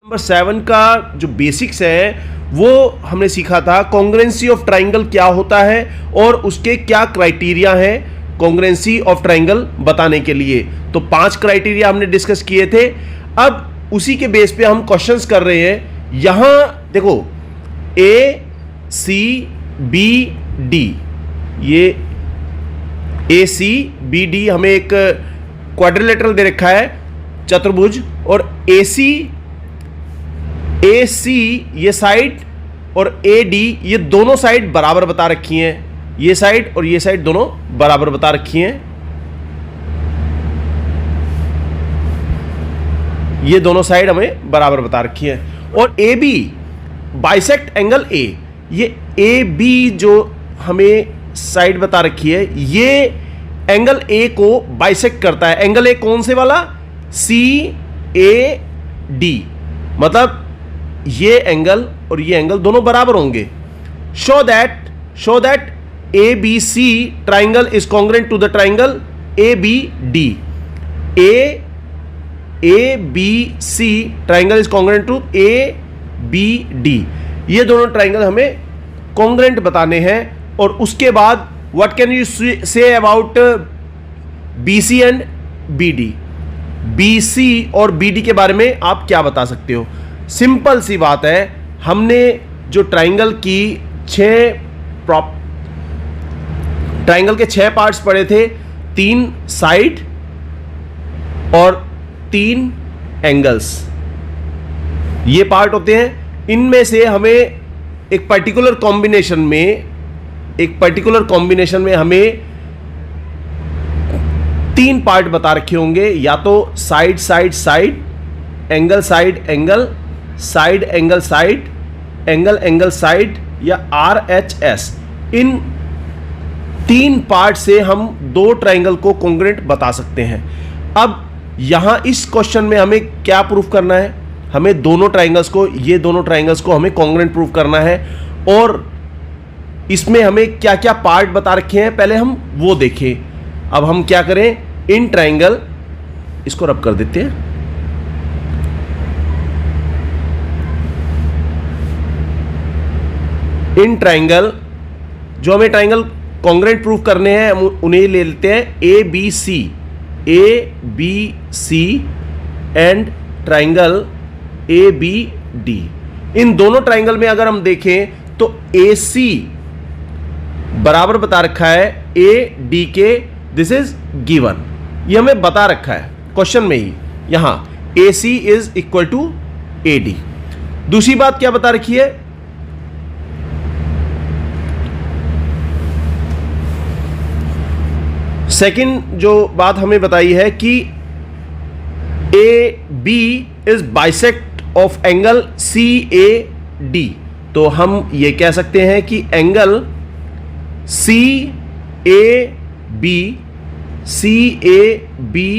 Number 7 का जो basics है वो हमने सीखा था। कॉन्ग्रुएंसी ऑफ ट्राइंगल क्या होता है और उसके क्या क्राइटेरिया हैं कॉन्ग्रुएंसी ऑफ ट्राइंगल बताने के लिए। तो 5 क्राइटेरिया हमने डिस्कस किए थे। अब उसी के बेस पे हम क्वेश्चंस कर रहे हैं। यहां देखो ए सी बी डी, ये ए सी बी डी हमें एक क्वाड्रिलेटरल दे रखा है, चतुर्भुज, और ए सी ये साइड और ए डी ये दोनों साइड बराबर बता रखी हैं। ये साइड और ये साइड दोनों बराबर बता रखी हैं। ये दोनों साइड हमें बराबर बता रखी हैं। और A B bisect angle A, ये ए बी जो हमें साइड बता रखी है ये एंगल ए को बाइसेक्ट करता है। एंगल ए कौन से वाला? सी ए डी, मतलब ये एंगल और ये एंगल दोनों बराबर होंगे। Show that A B C triangle is congruent to the triangle A B D. A B C triangle is congruent to A B D. ये दोनों ट्राइंगल हमें कॉन्ग्रुएंट बताने हैं। और उसके बाद what can you say about B C and B D. B C और B D के बारे में आप क्या बता सकते हो? सिंपल सी बात है, हमने जो ट्राइंगल के 6 पार्ट्स पढ़े थे, 3 साइड और 3 एंगल्स, ये पार्ट होते हैं। इनमें से हमें एक पर्टिकुलर कॉम्बिनेशन में हमें 3 पार्ट बता रखे होंगे, या तो side side side, angle side angle, side angle side, angle angle side, या RHS। इन 3 पार्ट से हम 2 ट्राइंगल को कॉन्ग्रुएंट बता सकते हैं। अब यहां इस क्वेश्चन में हमें क्या प्रूफ करना है? हमें ये दोनों ट्राइंगल्स को हमें कॉन्ग्रुएंट प्रूफ करना है। और इसमें हमें क्या क्या पार्ट बता रखे हैं पहले हम वो देखें। अब हम क्या करें, इन ट्राइंगल, इसको रब कर देते हैं। इन ट्राइंगल, जो हमें ट्राइंगल कॉन्ग्रुएंट प्रूफ करने हैं, हम उन्हें ले लेते हैं A B C and triangle A B D. इन दोनों ट्राइंगल में अगर हम देखें तो ए सी बराबर बता रखा है ए डी के, दिस इज गिवन, ये हमें बता रखा है क्वेश्चन में ही। यहां A C is equal to A D. दूसरी बात क्या बता रखी है? सेकंड जो बात हमें बताई है कि A B is bisect of angle C A D. तो हम ये कह सकते हैं कि angle C A B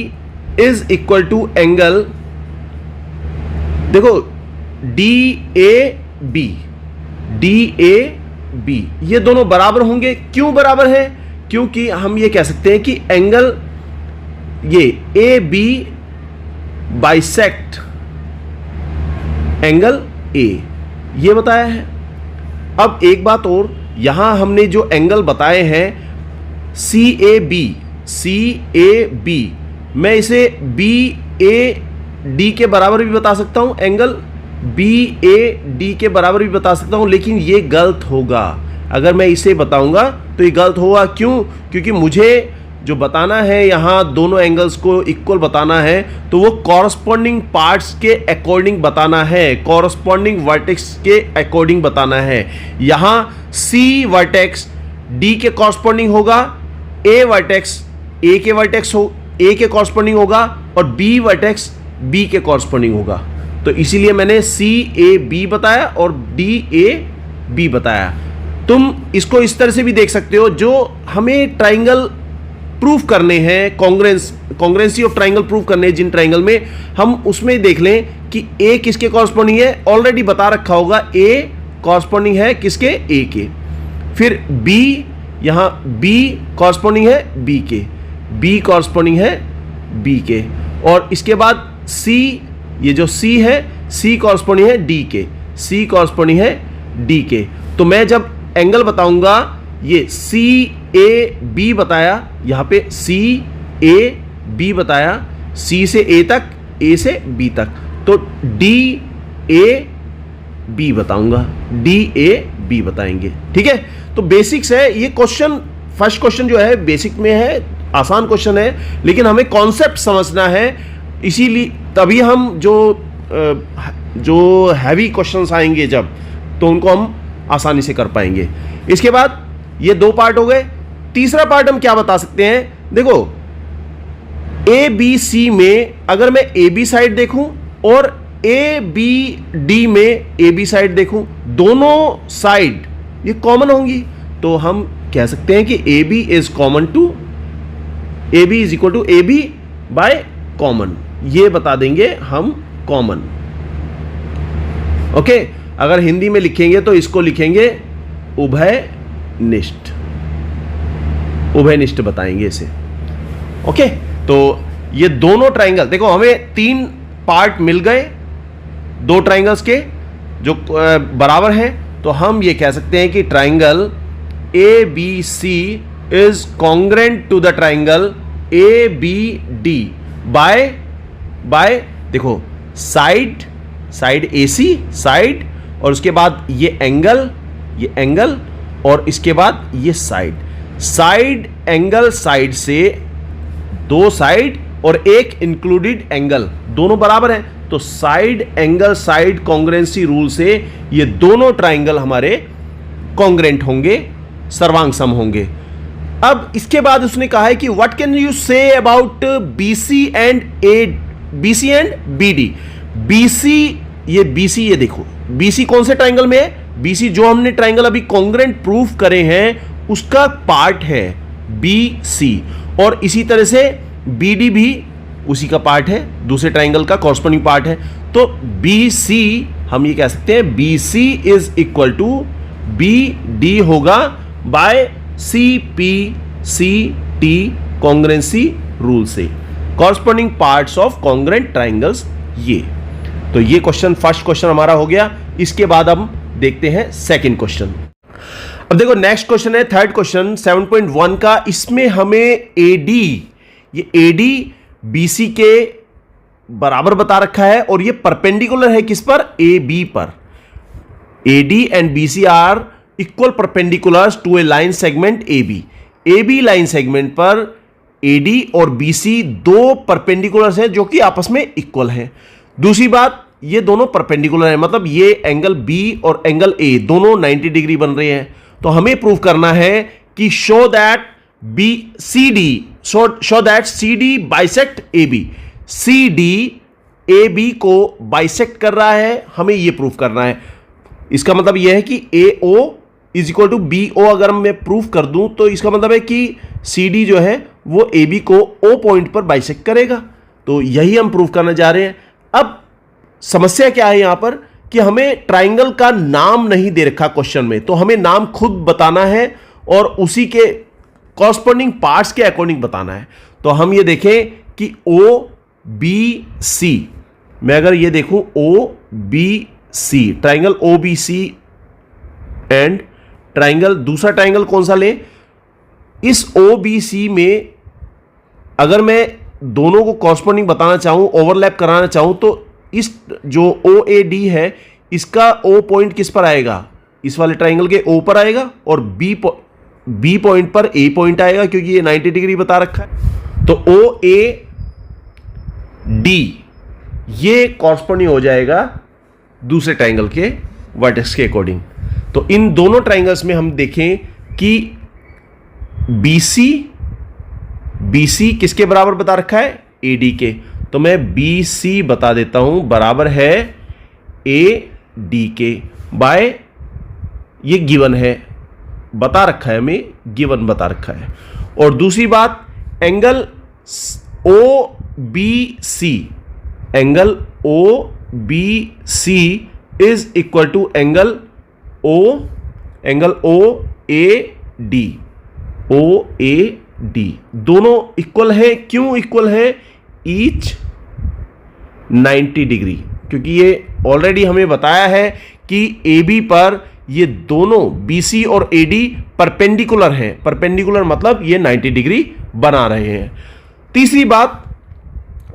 is equal to angle, देखो डी ए बी, ये दोनों बराबर होंगे। क्यों बराबर है? क्योंकि हम ये कह सकते हैं कि एंगल ये A B bisect angle A, ये बताया है। अब एक बात और, यहां हमने जो एंगल बताए हैं सी ए बी, मैं इसे बी ए डी के बराबर भी बता सकता हूं, एंगल बी ए डी के बराबर भी बता सकता हूं, लेकिन ये गलत होगा। अगर मैं इसे बताऊंगा तो ये गलत होगा। क्यों? क्योंकि मुझे जो बताना है यहां दोनों एंगल्स को इक्वल बताना है, तो वो कॉरस्पॉन्डिंग पार्ट्स के अकॉर्डिंग बताना है, कॉरस्पॉन्डिंग वर्टेक्स के अकॉर्डिंग बताना है। यहां सी वर्टेक्स डी के कॉरस्पॉन्डिंग होगा, ए वर्टेक्स ए के कॉरस्पॉन्डिंग होगा, और बी वर्टेक्स बी के कॉरस्पॉन्डिंग होगा। तो इसीलिए मैंने सी ए बी बताया और डी ए बी बताया। तुम इसको इस तरह से भी देख सकते हो, जो हमें ट्राइंगल प्रूफ करने हैं, कॉन्ग्रुएंसी ऑफ ट्राइंगल प्रूफ करने हैं जिन ट्राइंगल में, हम उसमें देख लें कि ए किसके कॉरस्पॉन्डिंग है। ऑलरेडी बता रखा होगा ए कॉरस्पॉन्डिंग है किसके? ए के। फिर बी, यहां बी कॉरस्पॉन्डिंग है बी के, बी कॉरस्पॉन्डिंग है बी के। और इसके बाद सी, ये जो सी है सी कॉरस्पॉन्डिंग है डी के, सी कॉरस्पॉन्डिंग है डी के। तो मैं जब एंगल बताऊंगा, ये सी ए बी बताया, यहां पे सी ए बी बताया, सी से ए तक, ए से बी तक, तो डी ए बी बताऊंगा, डी ए बी बताएंगे। ठीक है, तो बेसिक्स है ये क्वेश्चन। फर्स्ट क्वेश्चन जो है बेसिक में है, आसान क्वेश्चन है, लेकिन हमें कॉन्सेप्ट समझना है। इसीलिए तभी हम जो हैवी क्वेश्चंस आएंगे जब, तो उनको हम आसानी से कर पाएंगे। इसके बाद ये दो पार्ट हो गए। तीसरा पार्ट हम क्या बता सकते हैं, देखो ए बी सी में अगर मैं ए बी साइड देखूं और ए बी डी में ए बी साइड देखूं, दोनों साइड ये कॉमन होंगी, तो हम कह सकते हैं कि A B is common to, A B is equal to A B by common, ये बता देंगे हम कॉमन। ओके, अगर हिंदी में लिखेंगे तो इसको लिखेंगे उभयनिष्ठ, उभयनिष्ठ बताएंगे इसे। ओके, तो ये दोनों ट्राइंगल, देखो हमें तीन पार्ट मिल गए दो ट्राइंगल्स के जो बराबर हैं, तो हम ये कह सकते हैं कि triangle A B C is congruent to the triangle A B D by देखो side, side A C side, और उसके बाद ये एंगल और इसके बाद ये साइड एंगल साइड से दो साइड और एक इंक्लूडेड एंगल दोनों बराबर हैं, तो साइड एंगल साइड कॉन्ग्रेंसी रूल से ये दोनों ट्राइंगल हमारे कॉन्ग्रेंट होंगे, सर्वांग सम होंगे। अब इसके बाद उसने कहा है कि what can you say about B C and B D. B C ये देखो, बीसी कौन से ट्राइंगल में है, बीसी जो हमने ट्राइंगल अभी कॉन्ग्रेंट प्रूफ करे हैं उसका पार्ट है बीसी, और इसी तरह से बीडी भी उसी का पार्ट है, दूसरे ट्राइंगल का कॉरस्पॉन्डिंग पार्ट है। तो बीसी हम ये कह सकते हैं B C is equal to B D होगा बाय CPCT कॉन्ग्रेंसी रूल से, corresponding parts of congruent triangles. ये तो ये क्वेश्चन फर्स्ट क्वेश्चन हमारा हो गया। इसके बाद हम देखते हैं सेकंड क्वेश्चन। अब देखो नेक्स्ट क्वेश्चन है थर्ड क्वेश्चन 7.1 का। इसमें हमें एडी, ये एडी बीसी के बराबर बता रखा है और ये परपेंडिकुलर है किस पर, ए बी पर। A D and B C are equal perpendiculars to a line segment A B line segment पर एडी और बीसी दो परपेंडिकुलर्स हैं जो कि आपस में इक्वल हैं। दूसरी बात, ये दोनों परपेंडिकुलर हैं, मतलब ये एंगल बी और एंगल ए दोनों 90 डिग्री बन रहे हैं। तो हमें प्रूव करना है कि show that CD bisect AB, CD AB को बाइसेक्ट कर रहा है, हमें यह प्रूव करना है। इसका मतलब यह है कि AO is equal to BO अगर मैं प्रूव कर दूं तो इसका मतलब है कि CD जो है वो AB को O पॉइंट पर बाइसेक्ट करेगा। तो यही हम प्रूव करने जा रहे हैं। अब समस्या क्या है यहां पर कि हमें ट्राइंगल का नाम नहीं दे रखा क्वेश्चन में, तो हमें नाम खुद बताना है और उसी के कॉरस्पॉन्डिंग पार्ट्स के अकॉर्डिंग बताना है। तो हम ये देखें कि OBC, मैं अगर ये देखूं OBC, triangle OBC and triangle, दूसरा ट्राइंगल कौन सा ले, इस OBC में अगर मैं दोनों को कॉरस्पॉन्डिंग बताना चाहूं, ओवरलैप कराना चाहूं, तो इस जो OAD है इसका O पॉइंट किस पर आएगा, इस वाले ट्राइंगल के O पर आएगा, और B पॉइंट पर A पॉइंट आएगा क्योंकि ये 90 डिग्री बता रखा है। तो OAD ये कॉरस्पॉन्डिंग हो जाएगा दूसरे ट्राइंगल के वर्टेक्स के अकॉर्डिंग। तो इन दोनों ट्राइंगल्स में हम देखें कि BC किसके बराबर बता रखा है, AD के। तो मैं BC बता देता हूं बराबर है AD के बाय, ये गिवन है, बता रखा है हमें, गिवन बता रखा है। और दूसरी बात, angle OBC is equal to angle OAD, दोनों इक्वल है। क्यों इक्वल है, ईच 90 डिग्री, क्योंकि ये ऑलरेडी हमें बताया है कि AB पर ये दोनों BC और AD परपेंडिकुलर हैं। परपेंडिकुलर मतलब ये 90 डिग्री बना रहे हैं। तीसरी बात,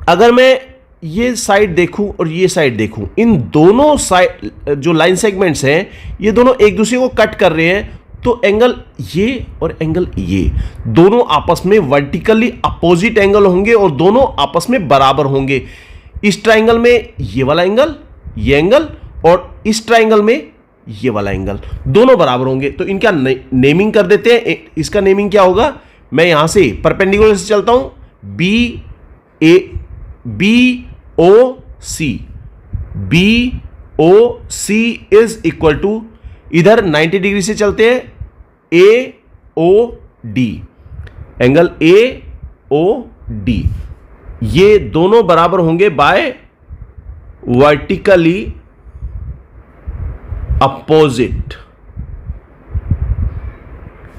अगर मैं ये साइड देखूं और ये साइड देखूं, इन दोनों साइड जो लाइन सेगमेंट्स हैं ये दोनों एक दूसरे को कट कर रहे हैं, तो एंगल ये और एंगल ये दोनों आपस में वर्टिकली अपोजिट एंगल होंगे और दोनों आपस में बराबर होंगे। इस ट्राइंगल में ये वाला एंगल, ये एंगल, और इस ट्राइंगल में ये वाला एंगल, दोनों बराबर होंगे। तो इनका नेमिंग कर देते हैं। इसका नेमिंग क्या होगा, मैं यहां से परपेंडिकुलर से चलता हूं, BOC इज इक्वल टू, इधर 90 डिग्री से चलते हैं, AOD, एंगल AOD, ये दोनों बराबर होंगे by vertically opposite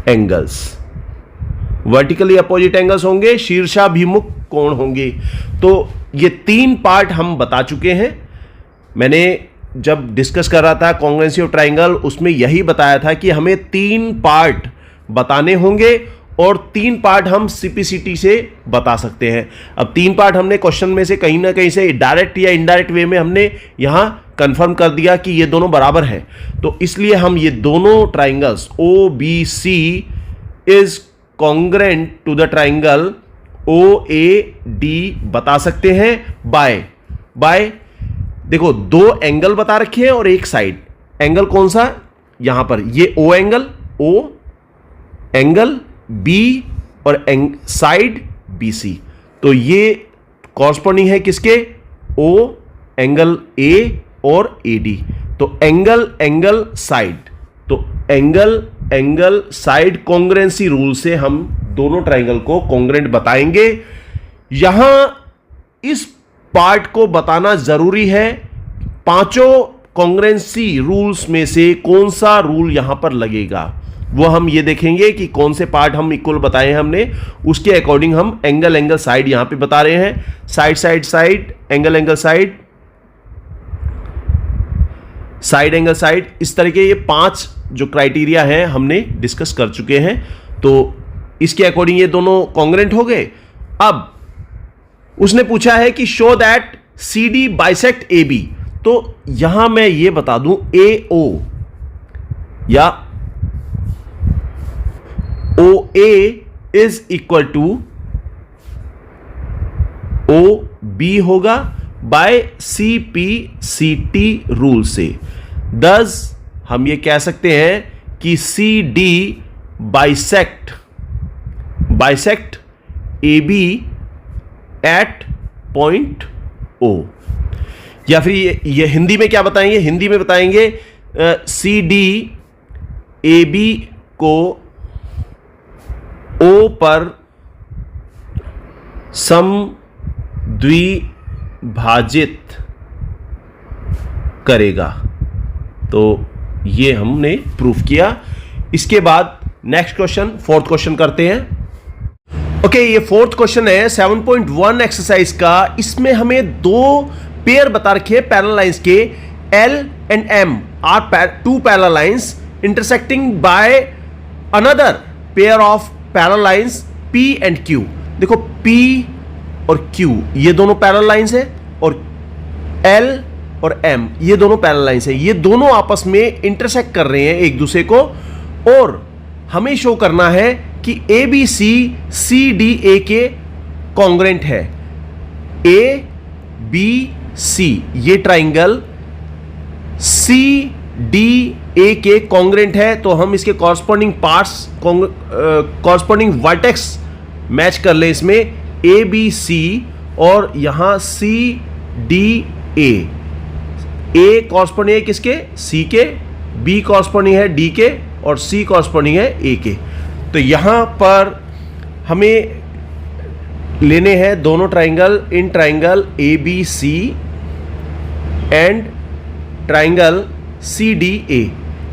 angles. Vertically opposite angles होंगे, शीर्षाभिमुख कोण होंगे। तो ये 3 पार्ट हम बता चुके हैं। मैंने जब डिस्कस कर रहा था कॉन्ग्रुएंसी ऑफ ट्राइंगल, उसमें यही बताया था कि हमें 3 पार्ट बताने होंगे और 3 पार्ट हम CPCT से बता सकते हैं। अब 3 पार्ट हमने क्वेश्चन में से कहीं ना कहीं से डायरेक्ट या इनडायरेक्ट वे में हमने यहां कंफर्म कर दिया कि ये दोनों बराबर हैं। तो इसलिए हम ये दोनों triangles OBC is congruent to the triangle OAD बता सकते हैं बाय देखो 2 एंगल बता रखे हैं और एक साइड एंगल। कौन सा, यहां पर ये O angle, O angle B और साइड BC। तो ये कॉरस्पॉन्डिंग है किसके, O एंगल A और AD। तो एंगल साइड, तो एंगल साइड कॉन्ग्रुएंसी रूल से हम दोनों ट्राइंगल को कॉन्ग्रुएंट बताएंगे। यहां इस पार्ट को बताना जरूरी है, 5 कॉन्ग्रुएंसी रूल्स में से कौन सा रूल यहां पर लगेगा, वो हम ये देखेंगे कि कौन से पार्ट हम इक्वल बताए हैं हमने, उसके अकॉर्डिंग हम एंगल साइड यहां पे बता रहे हैं। Side angle side angle side, इस तरह के ये 5 जो क्राइटेरिया हैं हमने डिस्कस कर चुके हैं। तो इसके अकॉर्डिंग ये दोनों कॉन्ग्रुएंट हो गए। अब उसने पूछा है कि show that CD bisect AB। तो यहां मैं ये बता दूं AO या OA is equal to OB होगा बाय CPCT रूल से। दस हम ये कह सकते हैं कि CD bisect AB at point O। या फिर ये हिंदी में क्या बताएंगे, हिंदी में बताएंगे CD AB को O पर समद्विभाजित करेगा। तो ये हमने प्रूफ किया। इसके बाद नेक्स्ट क्वेश्चन, 4th क्वेश्चन करते हैं। ओके, ये 4th क्वेश्चन है 7.1 एक्सरसाइज का। इसमें हमें 2 पेयर बता रखे हैं पैरेलल लाइंस के। L and M are 2 parallel lines intersecting by another pair of parallel lines P and Q। देखो P और Q ये दोनों पैरेलल लाइंस है और L और M ये दोनों पैरेलल लाइंस है। ये दोनों आपस में इंटरसेक्ट कर रहे हैं एक दूसरे को, और हमें शो करना है कि ABC CDA के कॉन्ग्रुएंट है। ABC ये ट्राइंगल CDA के कॉन्ग्रुएंट है। तो हम इसके corresponding parts, corresponding vertex match कर ले इसमें ABC और यहां CDA। A कॉरस्पॉन्डिंग है किसके, C के, B कॉरस्पॉन्डिंग है D के और C कॉरस्पॉन्डिंग है A के। तो यहां पर हमें लेने हैं दोनों triangle, in triangle ABC and triangle CDA।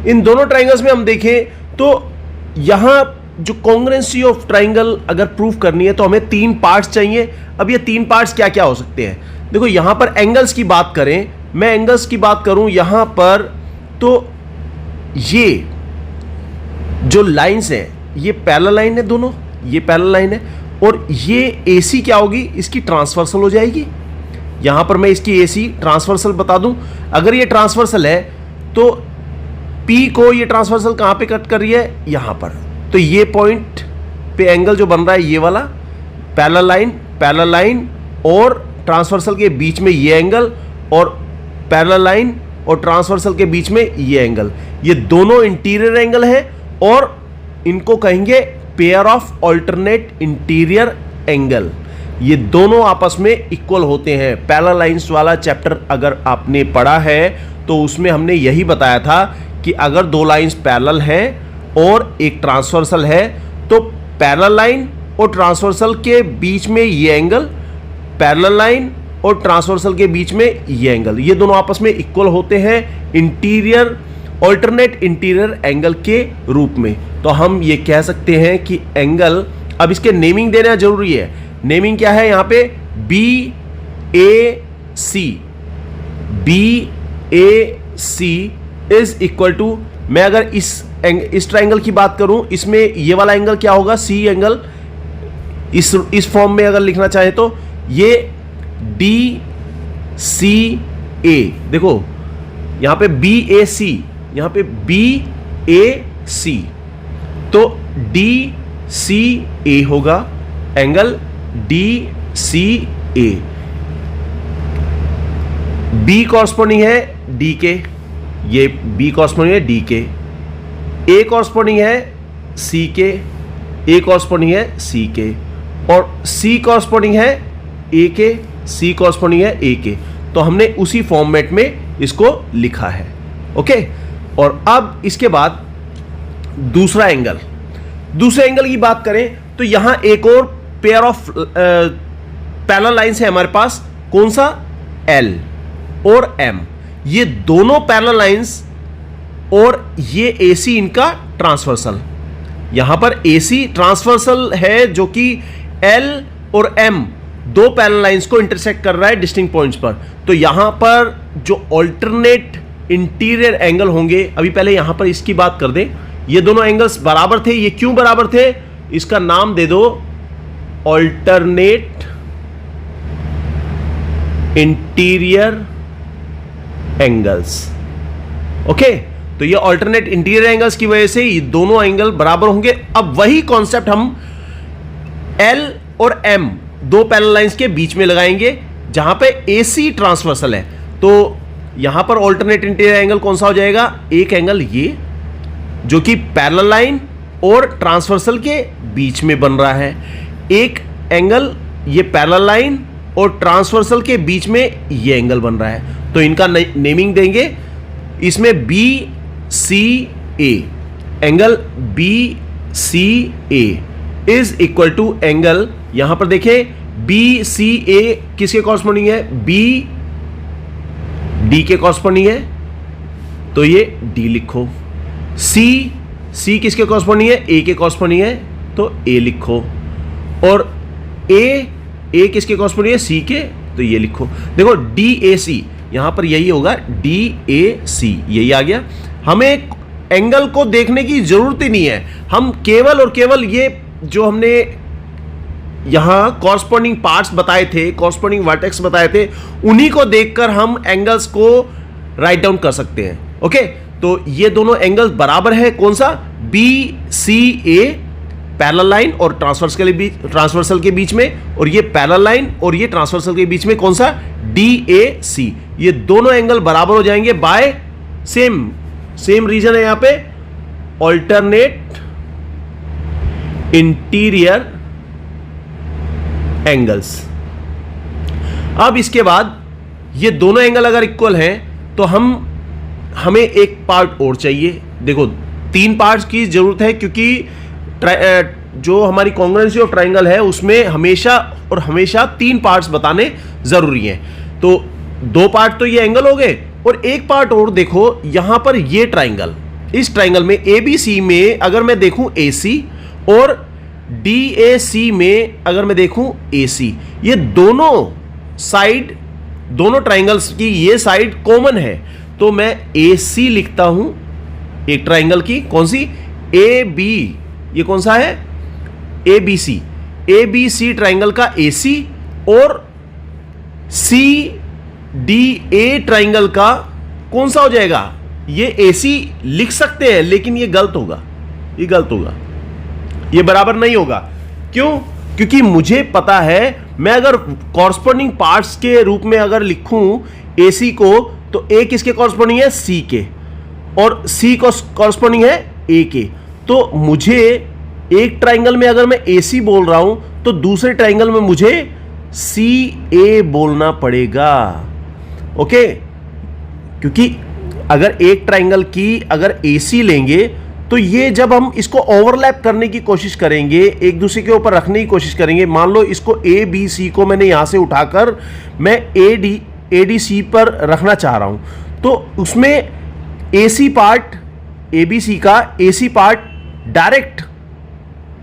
इन दोनों ट्राइंगल्स में हम देखें तो यहां जो कॉन्ग्रुएंसी ऑफ ट्राइंगल अगर प्रूफ करनी है तो हमें 3 पार्ट्स चाहिए। अब ये 3 पार्ट्स क्या क्या हो सकते हैं, देखो यहां पर एंगल्स की बात करें मैं एंगल्स की बात करूं यहां पर, तो ये जो लाइंस हैं ये पैरेलल लाइन है, दोनों ये पैरेलल लाइन है, और ये AC क्या होगी, इसकी ट्रांसवर्सल हो जाएगी। यहां पर मैं इसकी AC ट्रांसवर्सल बता दूं, अगर ये ट्रांसवर्सल है तो P को ये ट्रांसवर्सल कहां पे कट कर रही है, यहां पर। तो ये पॉइंट पे एंगल जो बन रहा है ये वाला पैरेलल लाइन और ट्रांसवर्सल के बीच में ये एंगल, और पैरेलल लाइन और ट्रांसवर्सल के बीच में ये एंगल, ये दोनों इंटीरियर एंगल है और इनको कहेंगे pair of alternate interior angle. ये दोनों आपस में इक्वल होते हैं। पैरेलल लाइंस वाला चैप्टर अगर आपने पढ़ा है तो उसमें हमने यही बताया था कि अगर दो लाइंस पैरेलल हैं और एक ट्रांसवर्सल है तो पैरेलल लाइन और ट्रांसवर्सल के बीच में ये एंगल, पैरेलल लाइन और ट्रांसवर्सल के बीच में ये एंगल, ये दोनों आपस में इक्वल होते हैं इंटीरियर अल्टरनेट इंटीरियर एंगल के रूप में। तो हम ये कह सकते हैं कि एंगल, अब इसके नेमिंग देना जरूरी है। नेमिंग क्या है यहां पे, BAC इज इक्वल टू, मैं अगर इस ट्राइंगल की बात करूं, इसमें ये वाला एंगल क्या होगा, C एंगल, इस फॉर्म में अगर लिखना चाहे तो ये DCA, देखो यहां पे BAC, यहां पे BAC, तो DCA होगा एंगल DCA। B कॉरस्पॉन्डिंग है D के, ये B कॉरस्पॉन्डिंग है D के, A कॉरस्पॉन्डिंग है C के, A कॉरस्पॉन्डिंग है C के, और C कॉरस्पॉन्डिंग है A के, C कॉरस्पॉन्डिंग है A के। तो हमने उसी फॉर्मेट में इसको लिखा है। ओके, और अब इसके बाद दूसरे एंगल की बात करें तो यहां एक और पेयर ऑफ पैरेलल लाइंस है हमारे पास, कौन सा, L और M, ये दोनों पैरेलल लाइंस और ये AC इनका ट्रांसवर्सल। यहां पर AC ट्रांसवर्सल है जो कि L और M दो पैरेलल लाइंस को इंटरसेक्ट कर रहा है डिस्टिंक्ट पॉइंट्स पर। तो यहां पर जो अल्टरनेट इंटीरियर एंगल होंगे, अभी पहले यहां पर इसकी बात कर दें, ये दोनों एंगल्स बराबर थे। ये क्यों बराबर थे, इसका नाम दे दो अल्टरनेट इंटीरियर एंगल्स। ओके, तो ये अल्टरनेट इंटीरियर एंगल्स की वजह से ये दोनों एंगल बराबर होंगे। अब वही कॉन्सेप्ट हम L और M दो पैरेलल लाइंस के बीच में लगाएंगे जहां पे AC ट्रांसवर्सल है। तो यहां पर अल्टरनेट इंटीरियर एंगल कौन सा हो जाएगा, एक एंगल ये जो कि पैरेलल लाइन और ट्रांसवर्सल के बीच में बन रहा है, एक एंगल ये पैरेलल लाइन और ट्रांसवर्सल के बीच में ये एंगल बन रहा है। तो इनका नेमिंग देंगे, इसमें BCA, angle BCA is equal to angle, यहां पर देखें BCA किसके कॉरस्पॉन्डिंग है, D के कॉरस्पॉन्डिंग है, तो ये D लिखो। C किसके कॉरस्पॉन्डिंग है, A के कॉरस्पॉन्डिंग है, तो A लिखो। और A किसके कॉरस्पॉन्डिंग है, C के, तो ये लिखो। देखो DAC, यहां पर यही होगा DAC, यही आ गया। हमें एंगल को देखने की जरूरत ही नहीं है, हम केवल और केवल ये जो हमने यहां कॉरस्पॉन्डिंग पार्ट्स बताए थे, कॉरस्पॉन्डिंग वर्टेक्स बताए थे, उन्हीं को देखकर हम एंगल्स को राइट डाउन कर सकते हैं। ओके, तो ये दोनों एंगल्स बराबर है, कौन सा, BCA पैरेलल लाइन और ट्रांसवर्सल के बीच में, और ये पैरेलल लाइन और ये ट्रांसवर्सल के बीच में कौन सा, DAC। ये दोनों एंगल बराबर हो जाएंगे बाय सेम रीजन है यहां पे, अल्टरनेट इंटीरियर एंगल्स। अब इसके बाद ये दोनों एंगल अगर इक्वल हैं तो हमें एक पार्ट और चाहिए। देखो 3 पार्ट्स की जरूरत है, क्योंकि जो हमारी कॉन्ग्रुएंसी ऑफ ट्राइंगल है उसमें हमेशा 3 पार्ट्स बताने जरूरी हैं। तो 2 पार्ट तो ये एंगल हो गए, और एक पार्ट और देखो, यहां पर ये ट्राइंगल, इस ट्राइंगल में ABC में अगर मैं देखूं AC और DAC में अगर मैं देखूं AC, ये दोनों साइड दोनों ट्राइंगल्स की ये साइड कॉमन है, तो मैं AC लिखता हूं एक ट्राइंगल की, कौन सी, AB, ये कौन सा है, ABC, ABC ट्राइंगल का AC, और CDA ट्राइंगल का कौन सा हो जाएगा, ये AC लिख सकते हैं लेकिन ये गलत होगा, ये गलत होगा, ये बराबर नहीं होगा। क्यों? क्योंकि मुझे पता है मैं अगर कॉरस्पॉन्डिंग पार्ट्स के रूप में अगर लिखूं AC को, तो A किसके कॉरस्पॉन्डिंग है, C के, और C को कॉरस्पॉन्डिंग है A के। तो मुझे एक ट्राइंगल में अगर मैं AC बोल रहा हूं तो दूसरे ट्राइंगल में मुझे CA बोलना पड़ेगा। ओके, क्योंकि अगर एक ट्राइंगल की अगर AC लेंगे तो ये जब हम इसको ओवरलैप करने की कोशिश करेंगे, एक दूसरे के ऊपर रखने की कोशिश करेंगे, मान लो इसको ABC को मैंने यहां से उठाकर मैं ADC पर रखना चाह रहा हूं, तो उसमें AC पार्ट, ABC का AC पार्ट डायरेक्ट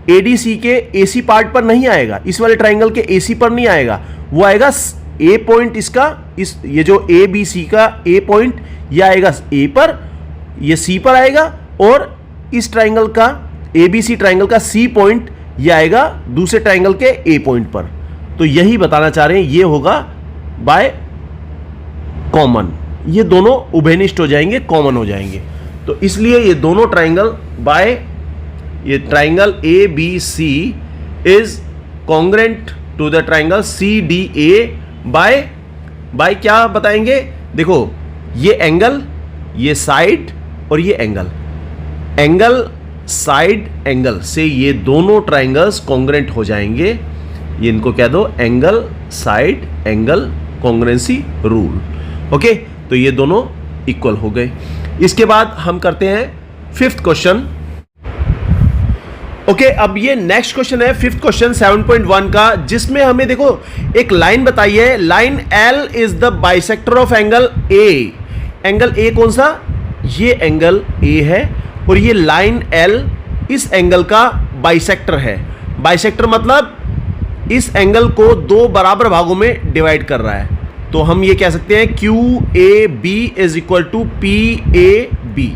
ADC के AC पार्ट पर नहीं आएगा, इस वाले ट्राइंगल के AC पर नहीं आएगा, वो आएगा A पॉइंट इसका, इस ये जो ABC का A पॉइंट ये आएगा A पर, ये C पर आएगा, और इस ट्राइंगल का ABC ट्राइंगल का C पॉइंट ये आएगा दूसरे ट्राइंगल के A पॉइंट पर। तो यही बताना चाह रहे हैं, ये होगा बाय कॉमन, ये दोनों उभयनिष्ठ हो जाएंगे, कॉमन हो जाएंगे। तो इसलिए ये दोनों ट्राइंगल बाय, ये triangle ABC is congruent to the triangle CDA by क्या बताएंगे, देखो ये एंगल, ये साइड और ये एंगल, एंगल साइड एंगल से ये दोनों ट्राइंगल्स कॉन्ग्रेंट हो जाएंगे। ये इनको कह दो angle side angle कॉन्ग्रेंसी rule. Okay, तो ये दोनों इक्वल हो गए। इसके बाद हम करते हैं फिफ्थ क्वेश्चन। ओके, अब ये नेक्स्ट क्वेश्चन है, फिफ्थ क्वेश्चन 7.1 का, जिसमें हमें देखो एक लाइन बताई है, line L is the bisector of angle A। Angle A कौन सा, ये एंगल A है, और ये लाइन L इस एंगल का बाइसेक्टर है। बाइसेक्टर मतलब इस एंगल को दो बराबर भागों में डिवाइड कर रहा है। तो हम ये कह सकते हैं QAB is equal to PAB।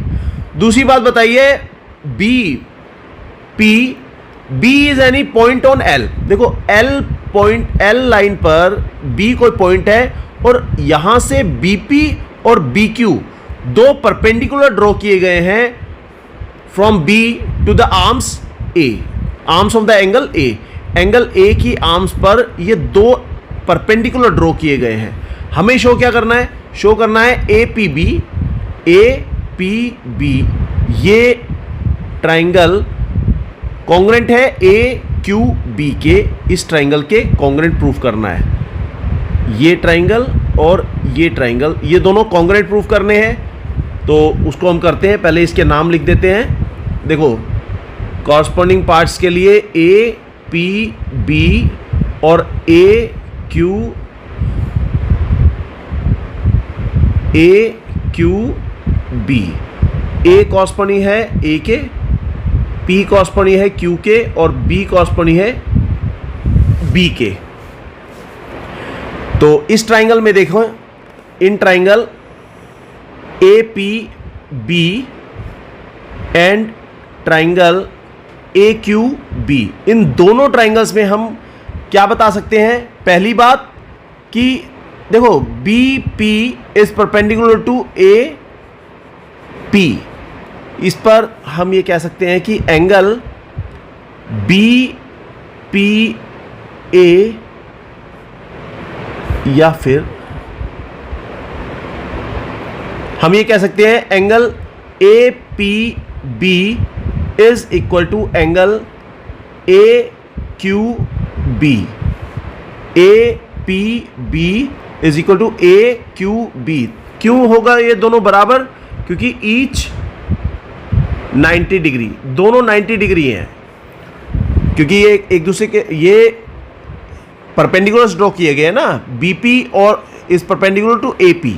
दूसरी बात बताइए, B is any point on L। देखो L लाइन पर B कोई पॉइंट है, और यहां से BP और BQ दो परपेंडिकुलर ड्रॉ किए गए हैं from B to the arms A, arms of the angle A। Angle A की आर्म्स पर ये दो परपेंडिकुलर ड्रॉ किए गए हैं। हमें शो क्या करना है, शो करना है APB, ये ट्राइंगल कॉन्ग्रेंट है AQB के, इस ट्राइंगल के कॉन्ग्रेंट प्रूफ करना है। ये ट्राइंगल और ये ट्राइंगल, ये दोनों कॉन्ग्रेंट प्रूफ करने हैं। तो उसको हम करते हैं, पहले इसके नाम लिख देते हैं। देखो कॉरस्पॉन्डिंग पार्ट्स के लिए APB और AQB। A कॉरस्पॉन्डिंग है A के, P कॉरस्पॉन्डिंग है Q के, और B कॉरस्पॉन्डिंग है B के। तो इस ट्राइंगल में देखो, in triangle APB and triangle AQB, इन दोनों ट्राइंगल्स में हम क्या बता सकते हैं, पहली बात कि देखो BP is perpendicular to AP। इस पर हम ये कह सकते हैं कि एंगल BPA, या फिर हम ये कह सकते हैं angle APB is equal to angle AQB। APB is equal to AQB। क्यों होगा ये दोनों बराबर, क्योंकि ईच 90 डिग्री, दोनों 90 डिग्री हैं, क्योंकि ये एक दूसरे के ये परपेंडिकुलर ड्रॉ किए गए हैं ना, BP और इज परपेंडिकुलर टू AP।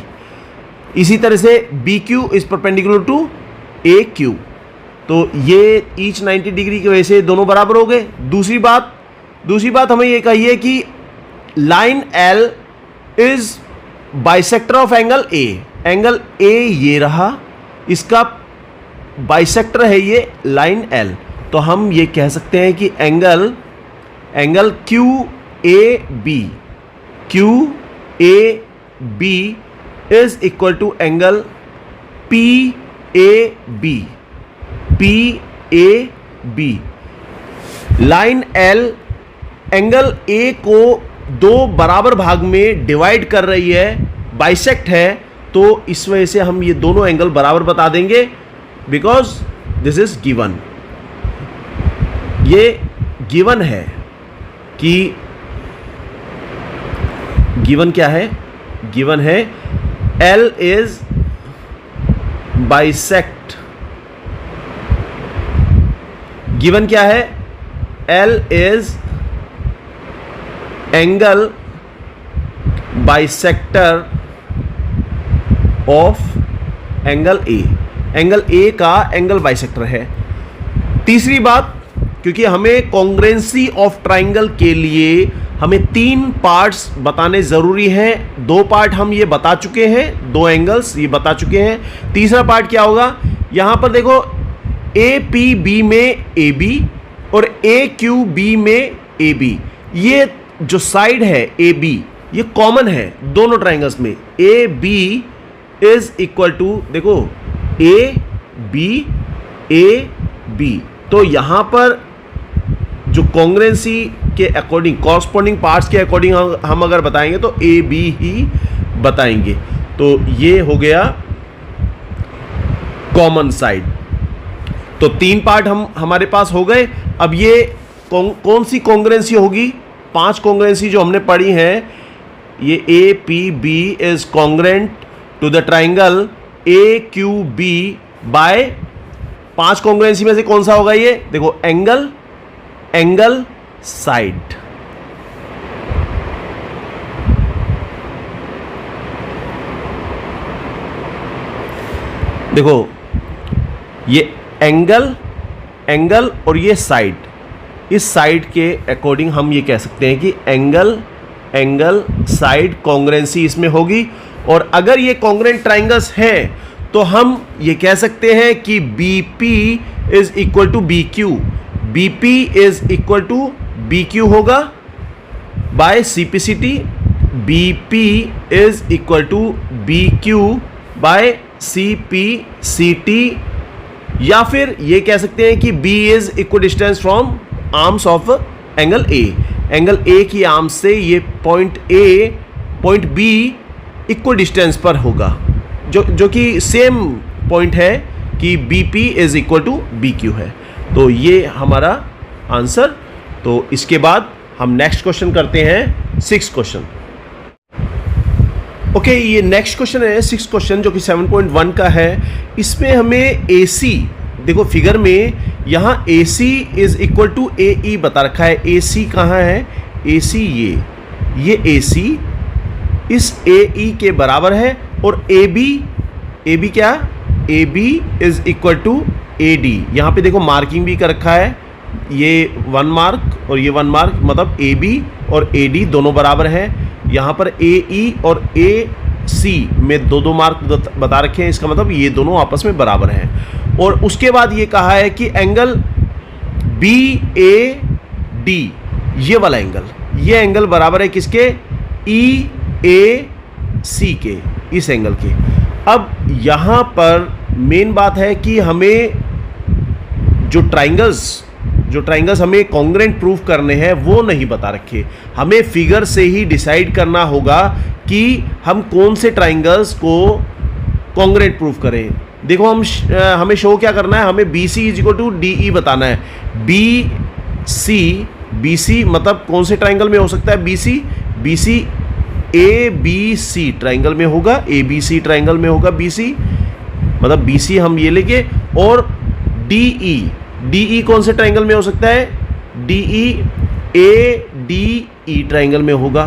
इसी तरह से BQ is perpendicular to AQ। तो ये ईच 90 डिग्री की वजह से दोनों बराबर हो गए। दूसरी बात हमें ये कही है कि line L is bisector of angle A ये रहा, इसका बाइसेक्टर है ये लाइन एल। तो हम ये कह सकते हैं कि angle Q A B is equal to angle P A B. Line L angle A को दो बराबर भाग में डिवाइड कर रही है, बाइसेक्ट है, तो इस वजह से हम ये दोनों एंगल बराबर बता देंगे, बिकॉज दिस इज गिवन। ये गिवन है कि गिवन क्या है, गिवन है L इज बाइसेक्ट। गिवन क्या है, L is angle bisector of angle A. Angle A का एंगल बाइसेक्टर है। तीसरी बात, क्योंकि हमें कॉन्ग्रुएंसी ऑफ ट्राइंगल के लिए हमें 3 पार्ट्स बताने जरूरी हैं। 2 पार्ट हम ये बता चुके हैं, 2 एंगल्स ये बता चुके हैं। तीसरा पार्ट क्या होगा, यहां पर देखो ए पी बी में ए बी और ए क्यू बी में ए बी, ये जो साइड है ए बी ये कॉमन है दोनों ट्राइंगल्स में। A B is equal to, देखो ए बी, तो यहां पर जो कॉन्ग्रुएंसी के अकॉर्डिंग, कॉरस्पॉन्डिंग पार्ट्स के अकॉर्डिंग हम अगर बताएंगे तो ए बी ही बताएंगे। तो ये हो गया कॉमन साइड। तो 3 पार्ट हमारे पास हो गए। अब ये कौन सी कॉन्ग्रुएंसी होगी, 5 कॉन्ग्रुएंसी जो हमने पढ़ी है, ये A P B is congruent to the triangle A Q B by 5 congruency में से कौन सा होगा ये, देखो एंगल साइड। देखो ये एंगल और ये साइड, इस साइड के अकॉर्डिंग हम ये कह सकते हैं कि एंगल साइड कॉन्ग्रुएंसी इसमें होगी। और अगर ये कॉन्ग्रुएंट ट्राइंगल्स हैं तो हम ये कह सकते हैं कि BP is equal to BQ, BP is equal to BQ होगा by CPCT, BP is equal to BQ by CPCT, या फिर ये कह सकते हैं कि B is equal distance from arms of angle A। Angle A की आर्म से ये point A point B equal distance पर होगा, जो कि सेम पॉइंट है कि BP is equal to BQ है। तो ये हमारा आंसर। तो इसके बाद हम नेक्स्ट क्वेश्चन करते हैं, 6 क्वेश्चन। ओके, ये नेक्स्ट क्वेश्चन है 6 क्वेश्चन, जो कि 7.1 का है। इसमें हमें AC, देखो फिगर में यहाँ AC is equal to AE बता रखा है। AC कहाँ है, AC ये AC इस AE के बराबर है, और AB क्या, AB is equal to AD। यहाँ पे देखो मार्किंग भी कर रखा है, ये 1 मार्क और ये 1 मार्क, मतलब AB और AD दोनों बराबर हैं। यहाँ पर AE और AC में 2-2 मार्क बता रखे हैं, इसका मतलब ये दोनों आपस में बराबर हैं। और उसके बाद ये कहा है कि एंगल BAD, ये वाला एंगल, ये एंगल बराबर है किसके, EAC के, इस एंगल के। अब यहाँ पर मेन बात है कि हमें जो ट्राइंगल्स हमें कॉन्ग्रुएंट प्रूफ करने हैं वो नहीं बता रखे। हमें फिगर से ही डिसाइड करना होगा कि हम कौन से ट्राइंगल्स को कॉन्ग्रुएंट प्रूफ करें। देखो हमें शो क्या करना है, हमें BC is equal to DE बताना है। BC मतलब कौन से ट्राइंगल में हो सकता है, BC ABC ट्राइंगल में होगा, ABC ट्राइंगल में होगा BC, मतलब BC हम ये लेंगे। और DE कौन से ट्राइंगल में हो सकता है, DE ADE ट्राइंगल में होगा।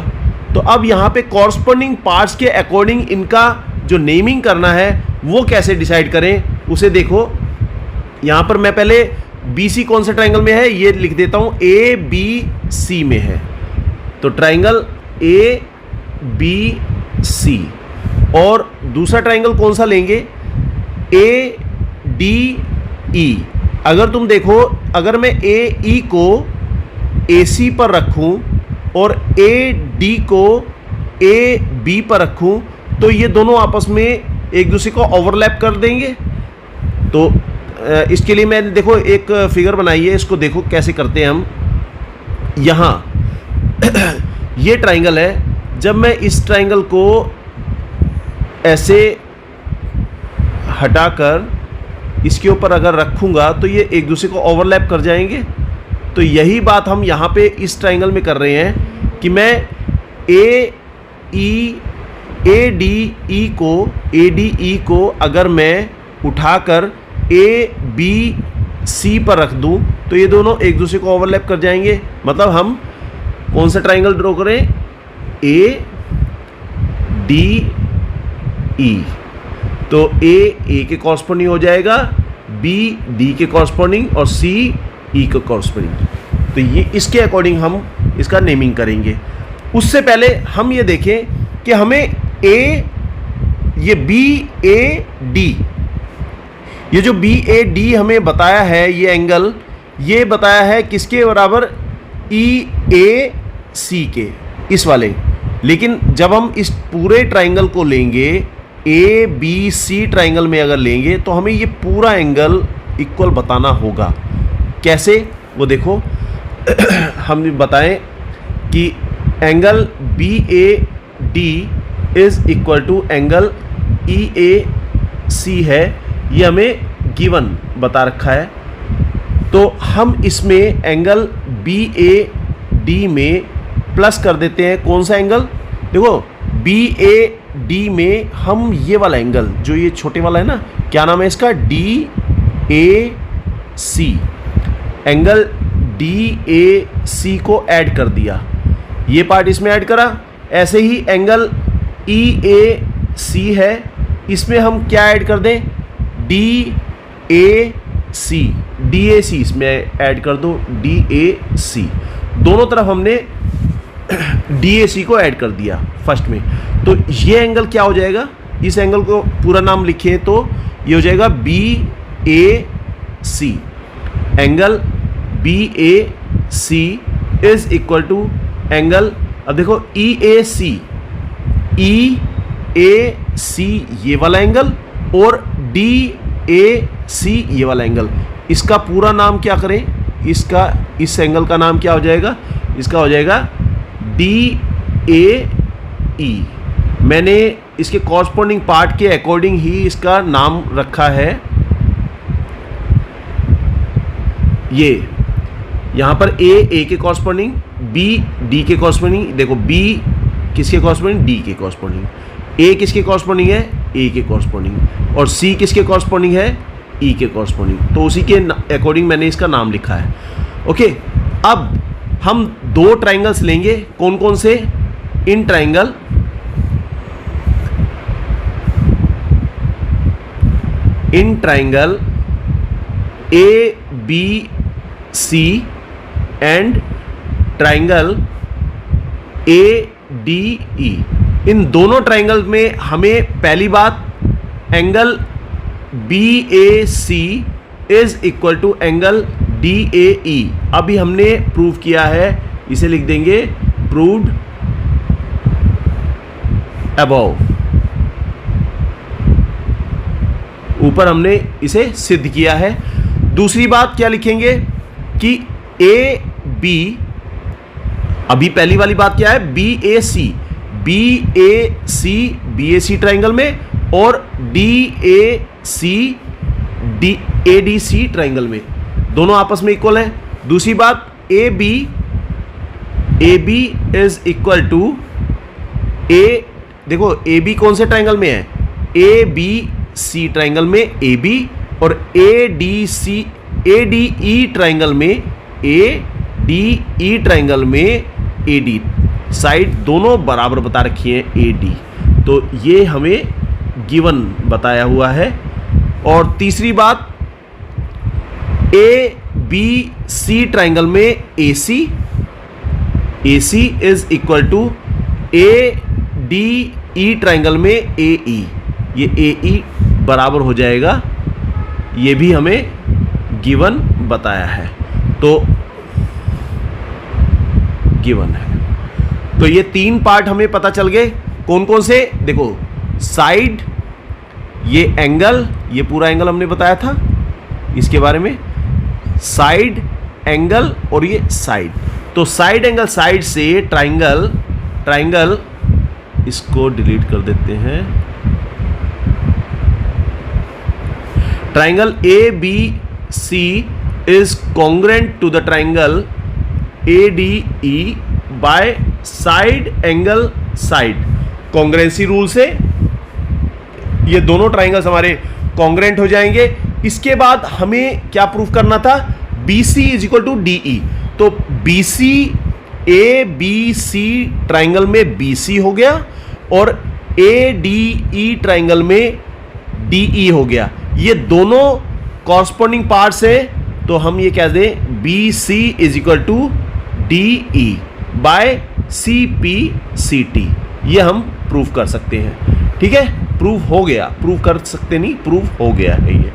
तो अब यहाँ पे कॉरस्पॉन्डिंग पार्ट्स के अकॉर्डिंग इनका जो नेमिंग करना है वो कैसे डिसाइड करें, उसे देखो। यहाँ पर मैं पहले BC कौन से ट्राइंगल में है ये लिख देता हूँ, ABC में है। तो ट्राइंगल ABC और दूसरा ट्राइंगल कौन सा लेंगे, ए डी ई। अगर तुम देखो, अगर मैं ए ई को ए सी पर रखूं और ए डी को ए बी पर रखूं तो ये दोनों आपस में एक दूसरे को ओवरलैप कर देंगे। तो इसके लिए मैंने देखो एक फिगर बनाई है, इसको देखो कैसे करते हैं हम। यहाँ ये ट्राइंगल है, जब मैं इस ट्राइंगल को ऐसे हटाकर इसके ऊपर अगर रखूँगा तो ये एक दूसरे को ओवरलैप कर जाएंगे। तो यही बात हम यहाँ पे इस ट्राइंगल में कर रहे हैं कि मैं ए डी ई को अगर मैं उठाकर ए बी सी पर रख दूं तो ये दोनों एक दूसरे को ओवरलैप कर जाएंगे। मतलब हम कौन सा ट्राइंगल ड्रॉ करें, ए डी ई। तो ए के कॉरस्पॉन्डिंग हो जाएगा, बी डी के कॉरस्पॉन्डिंग और सी ई के कॉरस्पॉन्डिंग। तो ये इसके अकॉर्डिंग हम इसका नेमिंग करेंगे। उससे पहले हम ये देखें कि हमें ये बी ए डी, ये जो बी ए डी हमें बताया है, ये एंगल ये बताया है किसके बराबर, ई ए सी के, इस वाले। लेकिन जब हम इस पूरे ट्राइंगल को लेंगे, ए बी सी ट्राइंगल में अगर लेंगे तो हमें ये पूरा एंगल इक्वल बताना होगा। कैसे, वो देखो हम बताएं कि angle B A D is equal to angle E A C है, ये हमें गिवन बता रखा है। तो हम इसमें एंगल बी ए डी में प्लस कर देते हैं। कौन सा एंगल, देखो बी ए डी में हम ये वाला एंगल, जो ये छोटे वाला है ना, क्या नाम है इसका, D A C. Angle D A C को ऐड कर दिया, ये पार्ट इसमें ऐड करा। ऐसे ही एंगल ई ए सी है, इसमें हम क्या ऐड कर दें, डी ए सी इसमें ऐड कर दो, डी ए सी। दोनों तरफ हमने डी ए सी को ऐड कर दिया फर्स्ट में। तो ये एंगल क्या हो जाएगा, इस एंगल को पूरा नाम लिखे तो ये हो जाएगा B A C. Angle B A C is equal to angle, अब देखो ई ए सी ये वाला एंगल और डी ए सी ये वाला एंगल, इसका पूरा नाम क्या करें, इसका इस एंगल का नाम क्या हो जाएगा, इसका हो जाएगा डी ए ई। मैंने इसके कॉरस्पॉन्डिंग पार्ट के अकॉर्डिंग ही इसका नाम रखा है। ये यहाँ पर ए के कॉरस्पॉन्डिंग, बी डी के कॉरस्पॉन्डिंग। देखो बी किसके कॉरस्पॉन्डिंग, डी के कॉरस्पॉन्डिंग। ए किसके कॉरस्पॉन्डिंग है, ए के कॉरस्पॉन्डिंग। और सी किसके कॉरस्पॉन्डिंग है, ई के कॉरस्पॉन्डिंग। तो उसी के अकॉर्डिंग मैंने इसका नाम लिखा है। ओके, अब हम दो ट्राइंगल्स लेंगे। कौन कौन से, in triangle A B C and triangle A D E. इन दोनों ट्राइंगल में हमें पहली बात angle B A C is equal to angle D A E. अभी हमने प्रूव किया है, इसे लिख देंगे प्रूव्ड अबव। ऊपर हमने इसे सिद्ध किया है। दूसरी बात क्या लिखेंगे कि ए बी, अभी पहली वाली बात क्या है, बी ए सी ट्राइंगल में और D A D C triangle में, दोनों आपस में इक्वल है। दूसरी बात A B is equal to A, देखो ए बी कौन से ट्राइंगल में है, ए बी सी ट्राइंगल में ए बी और ए डी ई ट्राइंगल में ए डी। साइड दोनों बराबर बता रखी है ए डी। तो ये हमें गिवन बताया हुआ है। और तीसरी बात ए बी सी ट्राइंगल में A C is equal to A D E triangle में ए ई, ये ए ई बराबर हो जाएगा, ये भी हमें गिवन बताया है, तो गिवन है। तो ये 3 पार्ट हमें पता चल गए, कौन कौन से, देखो साइड, ये एंगल, ये पूरा एंगल हमने बताया था इसके बारे में, साइड एंगल और ये साइड। तो साइड एंगल साइड से ट्राइंगल इसको डिलीट कर देते हैं, triangle A B C is congruent to the triangle A D E by side angle side. Congruency rule से ये दोनों ट्राइंगल्स हमारे कॉन्ग्रुएंट हो जाएंगे। इसके बाद हमें क्या प्रूफ करना था, B C is equal to D E. तो B C, A B C triangle में बी सी हो गया और ए डी ई ट्राइंगल में डी ई हो गया। ये दोनों कॉरस्पॉन्डिंग पार्ट्स हैं, तो हम ये कह दें B C is equal to D E by C P C T. ये हम प्रूफ कर सकते हैं, ठीक है, प्रूफ हो गया, प्रूफ कर सकते नहीं, प्रूफ हो गया है ये।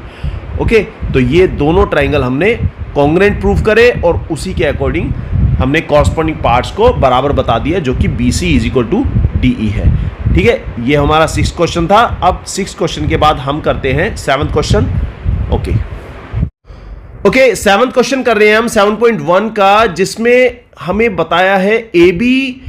ओके, तो ये दोनों ट्राइंगल हमने कॉन्ग्रुएंट प्रूफ करे और उसी के अकॉर्डिंग हमने कॉरस्पॉन्डिंग पार्ट्स को बराबर बता दिया, जो कि B C is equal to D E है। ठीक है, ये हमारा 6th क्वेश्चन था। अब 6th क्वेश्चन के बाद हम करते हैं 7th question. Okay, 7th question कर रहे हैं हम 7.1 का, जिसमें हमें बताया है ए बी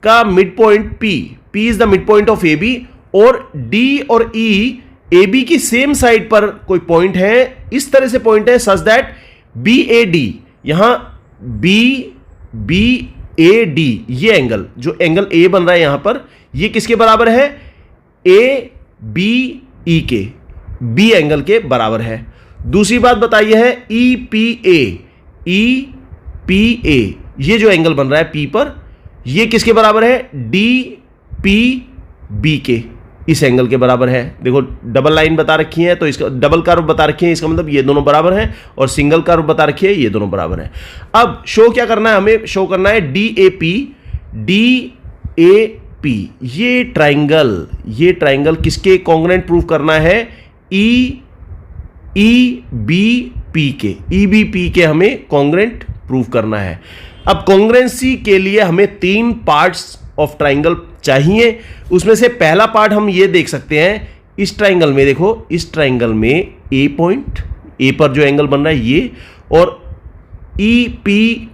का mid point P is the mid point of A B, और डी और ई ए बी की सेम साइड पर कोई पॉइंट है, इस तरह से पॉइंट है such that B A D, यहां बी ए डी, ये एंगल, जो एंगल ए बन रहा है यहां पर, ये किसके बराबर है, ए बी ई के, बी एंगल के बराबर है। दूसरी बात बताइए है ई पी ए, ये जो एंगल बन रहा है पी पर, ये किसके बराबर है, डी पी बी के, इस एंगल के बराबर है। देखो डबल लाइन बता रखी है, तो इसका डबल कर्व बता रखी है, इसका मतलब ये दोनों बराबर हैं, और सिंगल कर्व बता रखी है, ये दोनों बराबर हैं। अब शो क्या करना है, हमें शो करना है डी ए पी, ये ट्राइंगल किसके कॉन्ग्रुएंट प्रूफ करना है, ई बी पी के हमें कॉन्ग्रुएंट प्रूफ करना है। अब कॉन्ग्रुएंसी के लिए हमें 3 पार्ट्स ऑफ ट्राइंगल चाहिए। उसमें से पहला पार्ट हम ये देख सकते हैं, इस ट्राइंगल में देखो, इस ट्राइंगल में ए पॉइंट, ए पर जो एंगल बन रहा है ये, और ई बी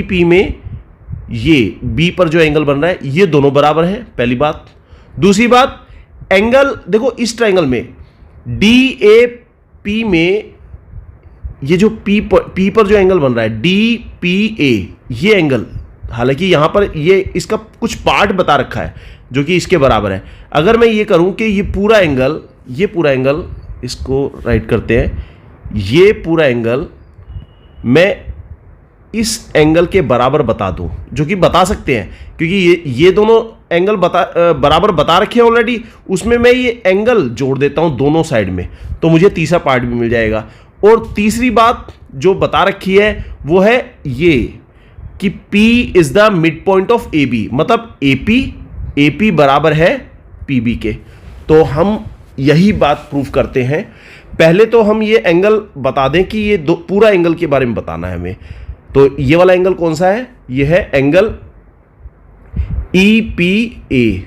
पी में ये बी पर जो एंगल बन रहा है, ये दोनों बराबर हैं, पहली बात। दूसरी बात, एंगल देखो इस ट्राइंगल में डी ए पी में, ये जो पी पर जो एंगल बन रहा है डी पी ए, ये एंगल, हालांकि यहां पर ये इसका कुछ पार्ट बता रखा है जो कि इसके बराबर है। अगर मैं ये करूं कि ये पूरा एंगल इसको राइट करते हैं, ये पूरा एंगल मैं इस एंगल के बराबर बता दूं, जो कि बता सकते हैं क्योंकि ये दोनों एंगल बराबर बता रखे हैं ऑलरेडी, उसमें मैं ये एंगल जोड़ देता हूं दोनों साइड में, तो मुझे तीसरा पार्ट भी मिल जाएगा। और तीसरी बात जो बता रखी है वो है ये कि P is the mid point of A B, मतलब ए पी बराबर है PB के। तो हम यही बात प्रूफ करते हैं। पहले तो हम ये एंगल बता दें कि ये पूरा एंगल के बारे में बताना है हमें। तो ये वाला एंगल कौन सा है, ये है एंगल EPA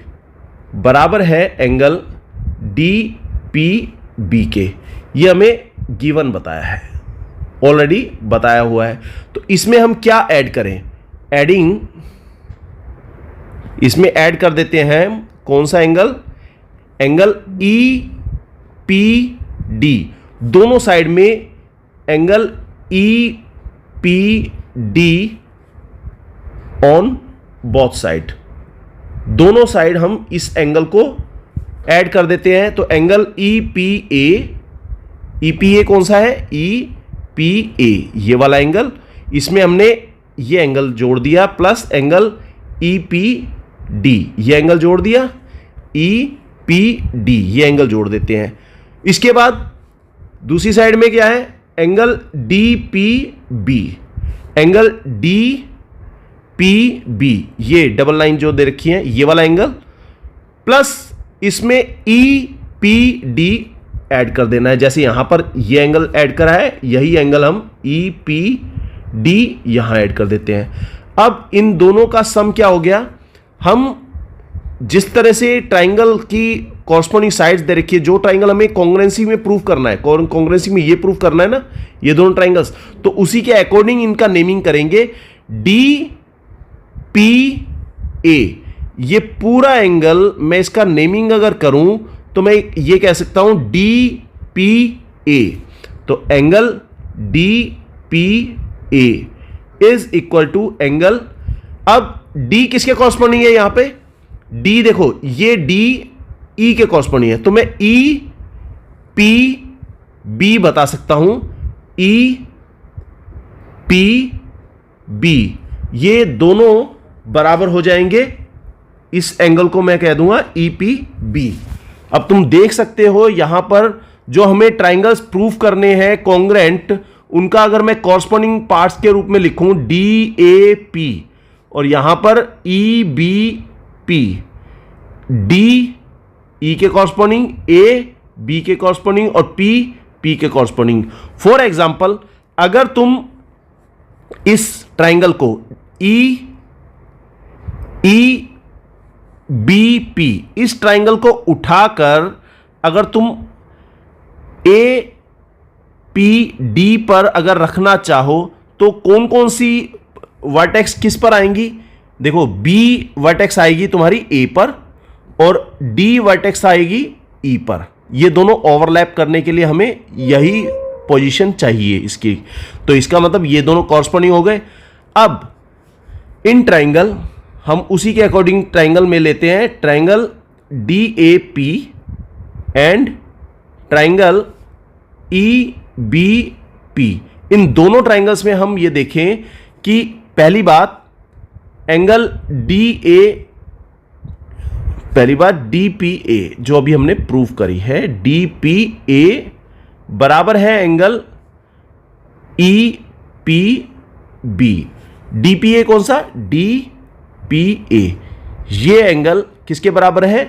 बराबर है एंगल DPB के। ये हमें गिवन बताया है, ऑलरेडी बताया हुआ है। तो इसमें हम क्या ऐड करें, इसमें ऐड कर देते हैं कौन सा एंगल, एंगल EPD, दोनों साइड में angle EPD on both side, दोनों साइड हम इस एंगल को ऐड कर देते हैं। तो एंगल EPA कौन सा है, EPA, ये वाला एंगल, इसमें हमने ये एंगल जोड़ दिया, प्लस एंगल EPD, ये एंगल जोड़ दिया, EPD, ये एंगल जोड़ देते हैं। इसके बाद दूसरी साइड में क्या है, angle DPB, angle P B, ये डबल लाइन जो दे रखी है ये वाला एंगल, प्लस इसमें ई पी डी ऐड कर देना है। जैसे यहां पर ये एंगल ऐड करा है, यही एंगल हम ई पी डी यहां ऐड कर देते हैं। अब इन दोनों का सम क्या हो गया, हम जिस तरह से ट्राइंगल की कॉरस्पॉन्डिंग साइड्स दे रखी है, जो ट्राइंगल हमें कॉन्ग्रुएंसी में प्रूव करना है, कॉन्ग्रुएंसी में ये प्रूव करना है ना, ये दोनों ट्राइंगल्स, तो उसी के अकॉर्डिंग इनका नेमिंग करेंगे। डी पी ए, ये पूरा एंगल मैं इसका नेमिंग अगर करूं तो मैं ये कह सकता हूं डी पी ए। तो angle D P A is equal to angle, अब डी किसके कॉरस्पॉन्डिंग है, यहां पे डी देखो, ये डी ई के कॉरस्पॉन्डिंग है, तो मैं ई पी बी बता सकता हूं, ई पी बी, ये दोनों बराबर हो जाएंगे, इस एंगल को मैं कह दूंगा ई पी बी। अब तुम देख सकते हो यहां पर जो हमें ट्राइंगल्स प्रूफ करने हैं कॉन्ग्रुएंट, उनका अगर मैं कॉरस्पॉन्डिंग पार्ट्स के रूप में लिखूं डी ए पी, और यहां पर E B P, D E के कॉरस्पॉन्डिंग, ए बी के कॉरस्पॉन्डिंग और पी पी के कॉरस्पॉन्डिंग। फॉर एग्जांपल, अगर तुम इस ट्राइंगल को ई बी पी, इस ट्राइंगल को उठाकर अगर तुम ए पी डी पर अगर रखना चाहो तो कौन कौन सी वर्टेक्स किस पर आएंगी, देखो बी वर्टेक्स आएगी तुम्हारी ए पर और डी वर्टेक्स आएगी ई पर। ये दोनों ओवरलैप करने के लिए हमें यही पोजीशन चाहिए इसकी, तो इसका मतलब ये दोनों कॉरस्पॉन्डिंग हो गए। अब इन ट्राइंगल हम उसी के अकॉर्डिंग ट्राइंगल में लेते हैं, triangle D A P and triangle E B P. इन दोनों ट्राइंगल्स में हम ये देखें कि पहली बात एंगल डी ए, पहली बात डी पी ए जो अभी हमने प्रूव करी है, डी पी ए बराबर है angle E P B. D P A कौन सा, डी पी ए, ये एंगल किसके बराबर है,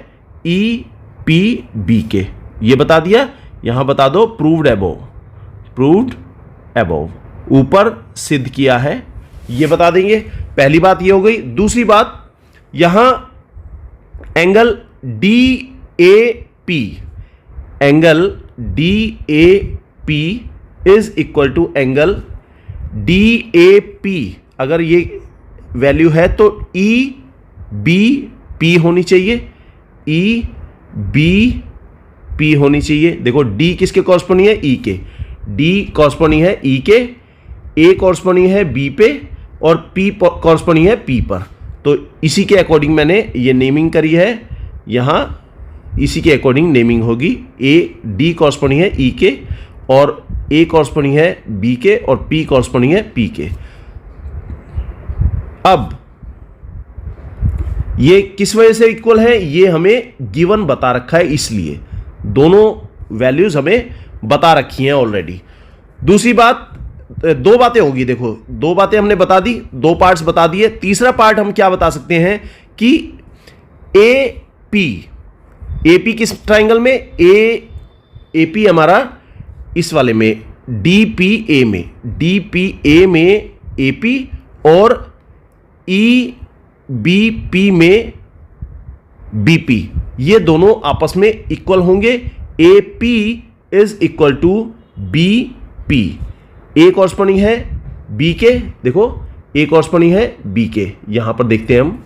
ई पी बी के। ये बता दिया, यहां बता दो प्रूव्ड अबोव, प्रूव्ड अबोव, ऊपर सिद्ध किया है, ये बता देंगे। पहली बात ये हो गई। दूसरी बात, यहां angle D A P, angle D A P is equal to angle D A P, अगर ये वैल्यू है तो ई बी पी होनी चाहिए, ई बी पी होनी चाहिए। देखो डी किसके कॉरस्पॉन्डिंग है, ई के, डी कॉरस्पॉन्डिंग है ई के, ए कॉरस्पॉन्डिंग है बी पे और पी कॉरस्पॉन्डिंग है पी पर। तो इसी के अकॉर्डिंग मैंने ये नेमिंग करी है, यहां इसी के अकॉर्डिंग नेमिंग होगी। ए डी कॉरस्पॉन्डिंग है ई के और ए कॉरस्पॉन्डिंग है बी के और पी कॉरस्पॉन्डिंग है पी के। अब ये किस वजह से इक्वल है, ये हमें गिवन बता रखा है, इसलिए दोनों वैल्यूज हमें बता रखी हैं ऑलरेडी। दूसरी बात, दो बातें होगी, देखो दो बातें हमने बता दी, दो पार्ट्स बता दिए। तीसरा पार्ट हम क्या बता सकते हैं कि ए पी किस ट्राइंगल में, ए पी हमारा इस वाले में डी पी ए में, डी पी ए में ए पी और ई बी पी में बी पी, ये दोनों आपस में इक्वल होंगे। A P is equal to B P, A corresponding है बी के, देखो ए कॉरस्पॉन्डिंग है बी के, यहां पर देखते हैं हम,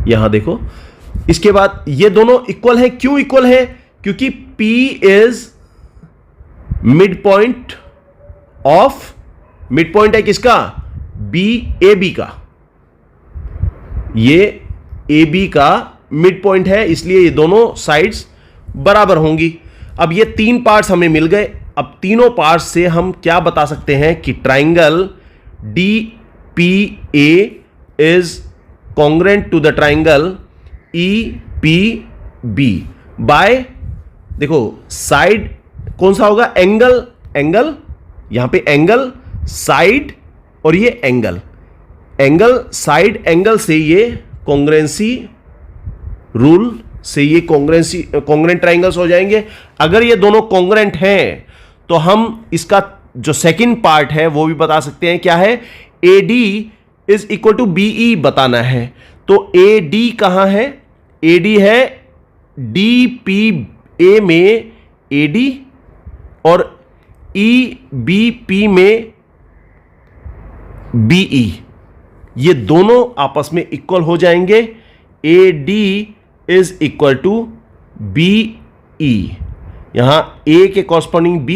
यहां देखो। इसके बाद ये दोनों इक्वल है, क्यों इक्वल है, क्योंकि P is mid point of, mid point है किसका, बी ए बी का, ये ए बी का मिड पॉइंट है, इसलिए ये दोनों साइड्स बराबर होंगी। अब ये तीन पार्ट्स हमें मिल गए। अब तीनों पार्ट्स से हम क्या बता सकते हैं कि triangle D P A is congruent to the triangle E P B by, देखो साइड कौन सा होगा, एंगल, यहां पे एंगल, साइड और ये एंगल, एंगल साइड एंगल से ये कॉन्ग्रुएंसी रूल से ये कॉन्ग्रुएंट ट्राइंगल्स हो जाएंगे। अगर ये दोनों कॉन्ग्रुएंट हैं तो हम इसका जो सेकंड पार्ट है वो भी बता सकते हैं, क्या है, AD is equal to BE बताना है। तो AD कहां है, AD है DPA में AD और EBP में BE, ये दोनों आपस में इक्वल हो जाएंगे। AD is equal to BE, यहां A के कॉरस्पॉन्डिंग B,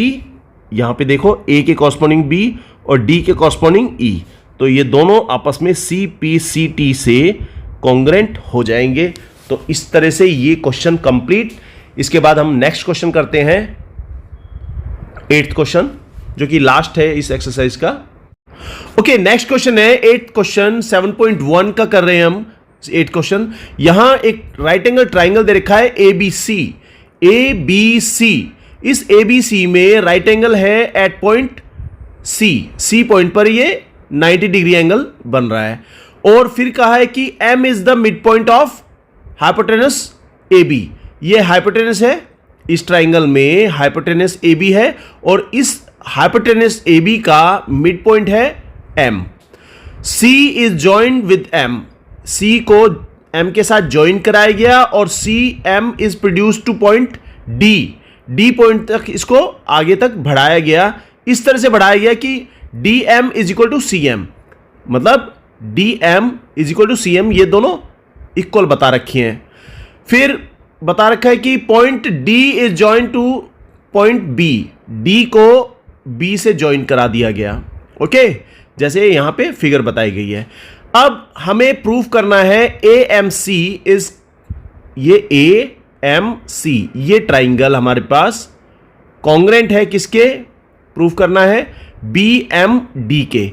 यहां पे देखो A के कॉरस्पॉन्डिंग B और D के कॉरस्पॉन्डिंग E, तो ये दोनों आपस में CPCT से कॉन्ग्रुएंट हो जाएंगे। तो इस तरह से ये क्वेश्चन कंप्लीट। इसके बाद हम नेक्स्ट क्वेश्चन करते हैं, 8th क्वेश्चन, जो कि लास्ट है इस एक्सरसाइज का। ओके, नेक्स्ट क्वेश्चन है 8th क्वेश्चन, 7.1 का कर रहे हैं हम। 8th क्वेश्चन, यहां एक राइट एंगल ट्राइंगल दे रखा है ABC। इस ABC में राइट एंगल है एट पॉइंट C पॉइंट पर ये 90 डिग्री एंगल बन रहा है। और फिर कहा है कि M is the mid point of hypotenuse AB। ये हाइपोटेनस है, इस ट्राइंगल में हाइपोटेनस AB है और इस हाइपोटेनस AB का मिड पॉइंट है M। C is joined with M, C को M के साथ ज्वाइन कराया गया और CM is produce to point D point तक इसको आगे तक बढ़ाया गया। इस तरह से बढ़ाया गया कि DM is equal to CM, मतलब DM is equal to CM, ये दोनों इक्वल बता रखी हैं। फिर बता रखा है कि point D is join two point B, D को B से ज्वाइन करा दिया गया। ओके, जैसे यहां पे फिगर बताई गई है। अब हमें प्रूफ करना है AMC इज, ये AMC ये ट्राइंगल हमारे पास कॉन्ग्रुएंट है, किसके, प्रूफ करना है BMD के।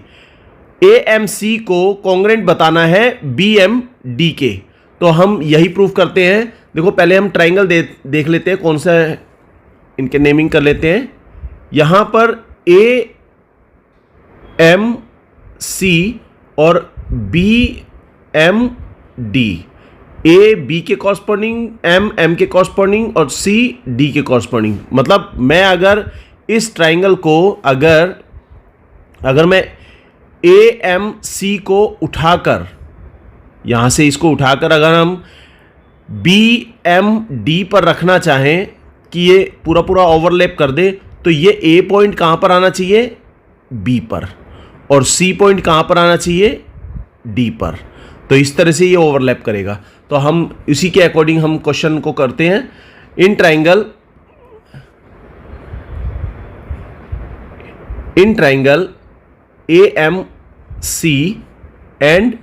AMC को कॉन्ग्रुएंट बताना है BMD के, तो हम यही प्रूफ करते हैं। देखो पहले हम ट्राइंगल देख लेते हैं, कौन सा है, इनके नेमिंग कर लेते हैं। यहां पर AMC और BMD, A B के कॉरस्पॉन्डिंग, M के कॉरस्पॉन्डिंग और C D के कॉरस्पॉन्डिंग। मतलब मैं अगर इस ट्राइंगल को अगर मैं AMC को उठाकर, यहां से इसको उठाकर अगर हम BMD पर रखना चाहें कि ये पूरा पूरा ओवरलैप कर दे, तो ये A पॉइंट कहां पर आना चाहिए, B पर, और C पॉइंट कहां पर आना चाहिए, D पर। तो इस तरह से ये ओवरलैप करेगा। तो हम इसी के अकॉर्डिंग हम क्वेश्चन को करते हैं। In triangle AMC and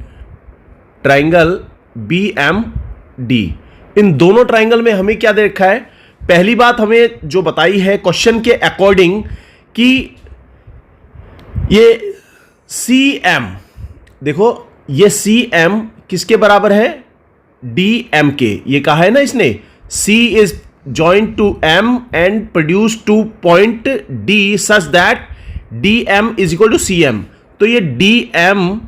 triangle BMD, इन दोनों ट्राइंगल में हमें क्या दे रखा है। पहली बात हमें जो बताई है क्वेश्चन के अकॉर्डिंग कि ये CM, देखो ये CM किसके बराबर है, DM के। ये कहा है ना इसने, C is joint to M and produce to point D such that DM is equal to CM। तो ये DM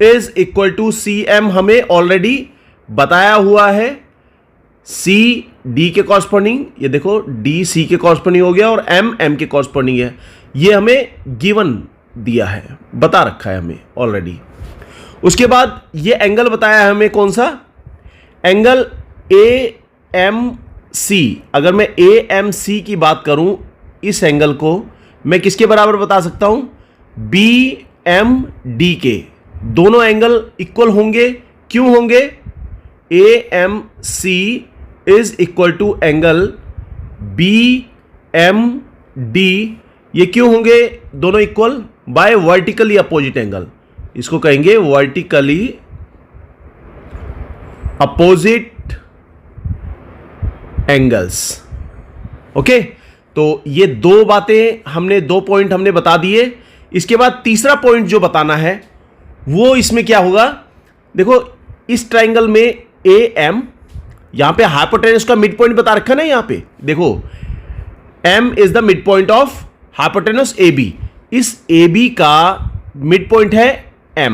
is equal to CM हमें ऑलरेडी बताया हुआ है। C D के कॉरस्पॉन्डिंग, ये देखो D C के कॉरस्पॉन्डिंग हो गया और M के कॉरस्पॉन्डिंग है। ये हमें गिवन दिया है, बता रखा है हमें ऑलरेडी। उसके बाद ये एंगल बताया है हमें, कौन सा एंगल, AMC। अगर मैं AMC की बात करूं, इस एंगल को मैं किसके बराबर बता सकता हूं, BMD के। दोनों एंगल इक्वल होंगे, क्यों होंगे, AMC is equal to angle BMD, ये क्यों होंगे दोनों equal, by vertically opposite angle. इसको कहेंगे वर्टिकली अपोजिट एंगल्स। ओके, तो ये दो बातें हमने, दो पॉइंट हमने बता दिए। इसके बाद तीसरा पॉइंट जो बताना है वो इसमें क्या होगा, देखो इस ट्राइंगल में AM, यहां पे हाइपोटेनस का मिड पॉइंट बता रखा है ना, यहां पे देखो M is the mid point of hypotenuse AB। इस AB का मिड पॉइंट है M,